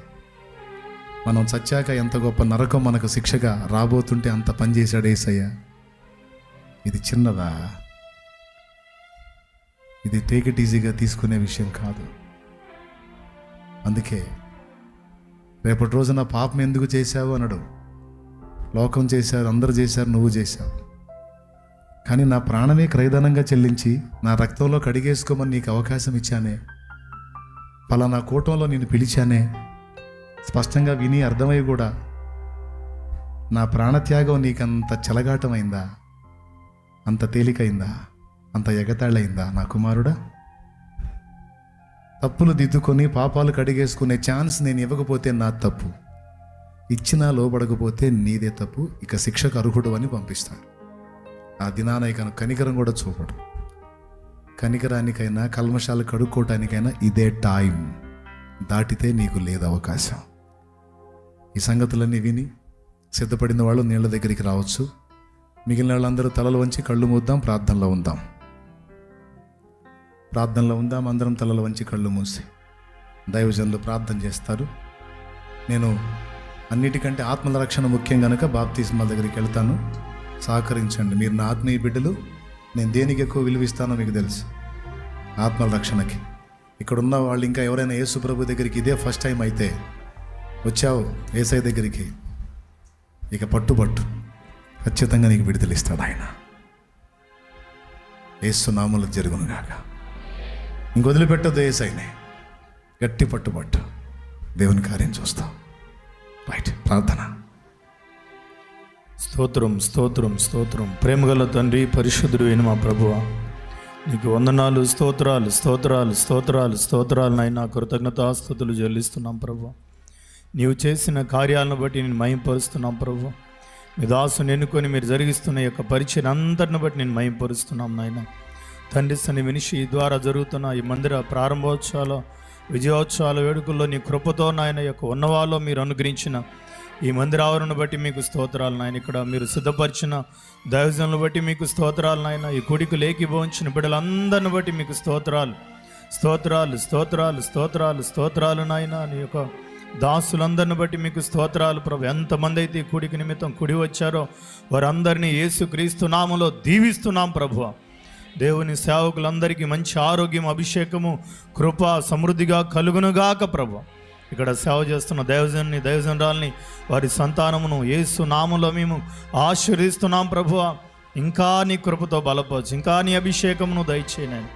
మనం చచ్చాక ఎంత గొప్ప నరకం మనకు శిక్షగా రాబోతుంటే అంత పని చేశాడు యేసయ్య. ఇది చిన్నదా? ఇది టేక్ ఇట్ ఈజీగా తీసుకునే విషయం కాదు. అందుకే రేపటి రోజున పాపం ఎందుకు చేశావు అనడు. లోకం చేశారు, అందరూ చేశారు, నువ్వు చేశావు. కానీ నా ప్రాణమే క్రయధనంగా చెల్లించి నా రక్తంలో కడిగేసుకోమని నీకు అవకాశం ఇచ్చానే. పలానా కూటంలో నేను పిలిచానే. స్పష్టంగా విని అర్థమై కూడా నా ప్రాణత్యాగం నీకంత చెలగాటమైందా? అంత తేలికైందా? అంత ఎగతాళైందా నా కుమారుడా? తప్పులు దిద్దుకొని పాపాలు కడిగేసుకునే ఛాన్స్ నేను ఇవ్వకపోతే నా తప్పు, ఇచ్చినా లోబడకపోతే నీదే తప్పు. ఇక శిక్షకు అర్హుడు అని పంపిస్తాడు. ఆ దినాన ఇక కనికరం కూడా చూపడు. కనికరానికైనా కల్మషాలు కడుక్కోవటానికైనా ఇదే టైం. దాటితే నీకు లేదు అవకాశం. ఈ సంగతులన్నీ విని సిద్ధపడిన వాళ్ళు నీళ్ళ దగ్గరికి రావచ్చు. మిగిలిన వాళ్ళందరూ తలలు వంచి కళ్ళు మూద్దాం, ప్రార్థనలో ఉందాం. అందరం తలలు వంచి కళ్ళు మూసి దైవజనులు ప్రార్థన చేస్తారు. నేను అన్నిటికంటే ఆత్మల రక్షణ ముఖ్యం కనుక బాప్తిస్మాల దగ్గరికి వెళ్తాను. సహకరించండి. మీరు నా ఆత్మీయ బిడ్డలు. నేను దేనికి ఎక్కువ విలువిస్తానో మీకు తెలుసు, ఆత్మల రక్షణకి. ఇక్కడ ఉన్న వాళ్ళు ఇంకా ఎవరైనా యేసు ప్రభు దగ్గరికి ఇదే ఫస్ట్ టైం అయితే వచ్చావు యేసయ్య దగ్గరికి, ఇక పట్టు ఖచ్చితంగా నీకు విడుదల ఇస్తాడు ఆయన. యేసు నామములో జరుగునుగాక. ఇంక వదిలిపెట్టద్దు యేసయ్యనే. గట్టి పట్టు దేవుని కార్యం చూస్తాం. రైట్, ప్రార్థన. స్తోత్రం స్తోత్రం స్తోత్రం. ప్రేమగల తండ్రి, పరిశుద్ధుడు అయిన మా ప్రభువా, నీకు వందనాలు, స్తోత్రాలు నైనా కృతజ్ఞతాస్తుతులు చెల్లిస్తున్నాం ప్రభువా. నీవు చేసిన కార్యాలను బట్టి నేను మహింపరుస్తున్నాం ప్రభువా. మీ దాసుని ఎన్నుకొని మీరు జరిగిస్తున్న యొక్క పరిచయం అంతటిని బట్టి నేను మహింపరుస్తున్నాం నాయన. తండ్రి సన్నిధిని ద్వారా జరుగుతున్న ఈ మందిర ప్రారంభోత్సవాలు, విజయోత్సవాల వేడుకల్లో నీ కృపతో నాయన యొక్క ఉన్నవాళ్ళు మీరు అనుగ్రహించిన ఈ మందిర ఆవరణను బట్టి మీకు స్తోత్రాలు నాయన. ఇక్కడ మీరు సిద్ధపరిచిన దైవజనులను బట్టి మీకు స్తోత్రాలు నాయన. ఈ కుడికి లేఖిభవించిన బిడ్డలందరిని బట్టి మీకు స్తోత్రాలు నాయన. నీ యొక్క దాసులందరిని బట్టి మీకు స్తోత్రాలు ప్రభు. ఎంతమంది అయితే ఈ కూడికి నిమిత్తం కూడి వచ్చారో వారందరినీ యేసుక్రీస్తు నామములో దీవిస్తున్నాం ప్రభువ. దేవుని సేవకులందరికీ మంచి ఆరోగ్యం, అభిషేకము, కృప సమృద్ధిగా కలుగునుగాక ప్రభు. ఇక్కడ సేవ చేస్తున్న దైవజనురాల్ని వారి సంతానమును యేసు నామములో మేము ఆశీర్వదిస్తున్నాం ప్రభువ. ఇంకా నీ కృపతో బలపరచు, ఇంకా నీ అభిషేకమును దయచేయను.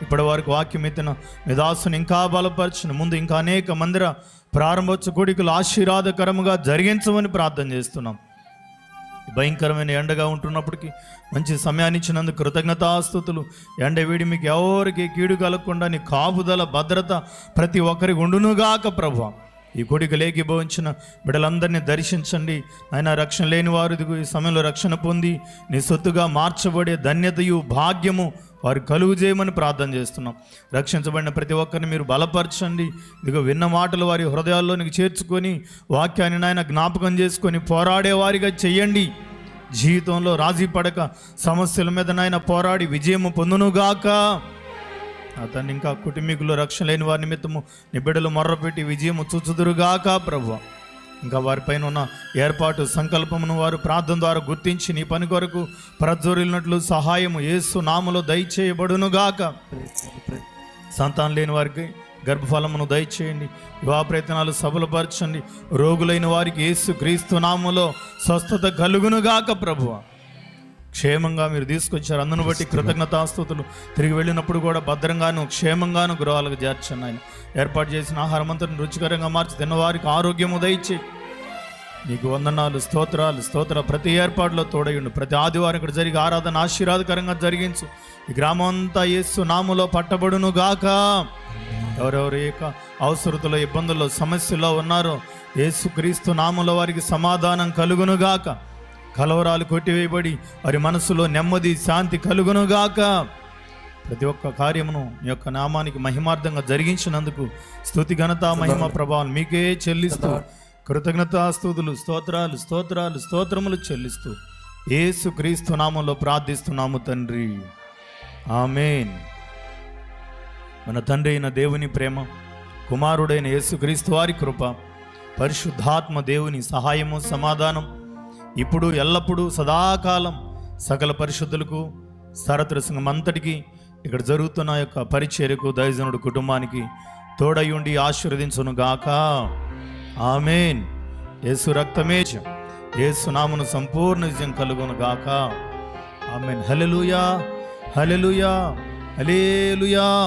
ఇప్పటి వరకు వాక్యం ఎత్తిన మీ దాసుని ఇంకా బలపరచిన ముందు ఇంకా అనేక మందిర ప్రారంభోత్సవ కూడికలు ఆశీర్వాదకరముగా జరిగించమని ప్రార్థన చేస్తున్నాం. భయంకరమైన ఎండగా ఉంటున్నప్పటికీ మంచి సమయాన్ని ఇచ్చినందుకు కృతజ్ఞతాస్తుతులు. ఎండ వేడి మీకు ఎవరికి కీడు కలగకుండా నీ కాపుదల భద్రత ప్రతి ఒక్కరికి ఉండునుగాక ప్రభువా. ఈ కోడిక లేఖిభవించిన బిడ్డలందరినీ దర్శించండి ఆయన. రక్షణ లేని వారు ఈ సమయంలో రక్షణ పొంది నీ సొత్తుగా మార్చబడే ధన్యతయు భాగ్యము వారు కలుగు చేయమని ప్రార్థన చేస్తున్నాం. రక్షించబడిన ప్రతి ఒక్కరిని మీరు బలపరచండి. ఇదిగో విన్న మాటలు వారి హృదయాల్లోనికి చేర్చుకొని వాక్యాన్ని నాయన జ్ఞాపకం చేసుకొని పోరాడేవారిగా చెయ్యండి. జీవితంలో రాజీ పడక సమస్యల మీద నాయన పోరాడి విజయము పొందునుగాక. అతన్ని ఇంకా కుటుంబీకులు రక్షణ లేని వారి నిమిత్తము నీ బిడ్డలు మొర్రపెట్టి విజయము చూచుదురుగాక ప్రభువా. ఇంకా వారిపైన ఉన్న ఏర్పాటు సంకల్పమును వారు ప్రార్థన ద్వారా గుర్తించి నీ పని కొరకు ప్రజ్వరిల్లినట్లు సహాయము యేసు నామములో దయచేయబడునుగాక. సంతానం లేని వారికి గర్భఫలమును దయచేయండి. వివాహ ప్రయత్నాలు సఫలపరచండి. రోగులైన వారికి యేసు క్రీస్తు నామములో స్వస్థత కలుగునుగాక ప్రభువా. క్షేమంగా మీరు తీసుకొచ్చారు, అందును బట్టి కృతజ్ఞతాస్తుతులు. తిరిగి వెళ్ళినప్పుడు కూడా భద్రంగాను క్షేమంగాను గృహాలకు చేర్చండి ఆయన. ఏర్పాటు చేసిన ఆహారం అంతా రుచికరంగా మార్చి తిన్నవారికి ఆరోగ్యము దయచేయి. నీకు వందనాలు, స్తోత్ర. ప్రతి ఏర్పాటులో తోడయుండు. ప్రతి ఆదివారం ఇక్కడ జరిగి ఆరాధన ఆశీర్వాదకరంగా జరిగించు. ఈ గ్రామం అంతా యేసు నామములో పట్టబడును గాక. ఎవరెవరు ఏక అవసరతలో, ఇబ్బందుల్లో, సమస్యల్లో ఉన్నారో యేసు క్రీస్తు నామములో వారికి సమాధానం కలుగునుగాక. కలవరాలు కొట్టివేయబడి వారి మనసులో నెమ్మది, శాంతి కలుగునుగాక. ప్రతి ఒక్క కార్యమును మీ యొక్క నామానికి మహిమార్థంగా జరిగించినందుకు స్తుతి, ఘనత, మహిమ, ప్రభావం మీకే చెల్లిస్తూ కృతజ్ఞతాస్తుతులు, స్తోత్రములు చెల్లిస్తూ యేసు క్రీస్తు నామంలో ప్రార్థిస్తున్నాము తండ్రి, ఆమేన్. మన తండ్రి అయిన దేవుని ప్రేమ, కుమారుడైన యేసు క్రీస్తు వారి కృప, పరిశుద్ధాత్మ దేవుని సహాయము సమాధానం ఇప్పుడు ఎల్లప్పుడూ సదాకాలం సకల పరిశుద్ధులకు సరత్ర సంఘం అంతటికి ఇక్కడ జరుగుతున్న యొక్క పరిచర్యకు దైవజనుడు కుటుంబానికి తోడై ఉండి ఆశీర్వదించును గాక. ఆమేన్. యేసు రక్తమే యేసు నామమున సంపూర్ణ విజయం కలుగును గాక. ఆమేన్. హల్లెలూయా, హల్లెలూయా, హల్లెలూయా.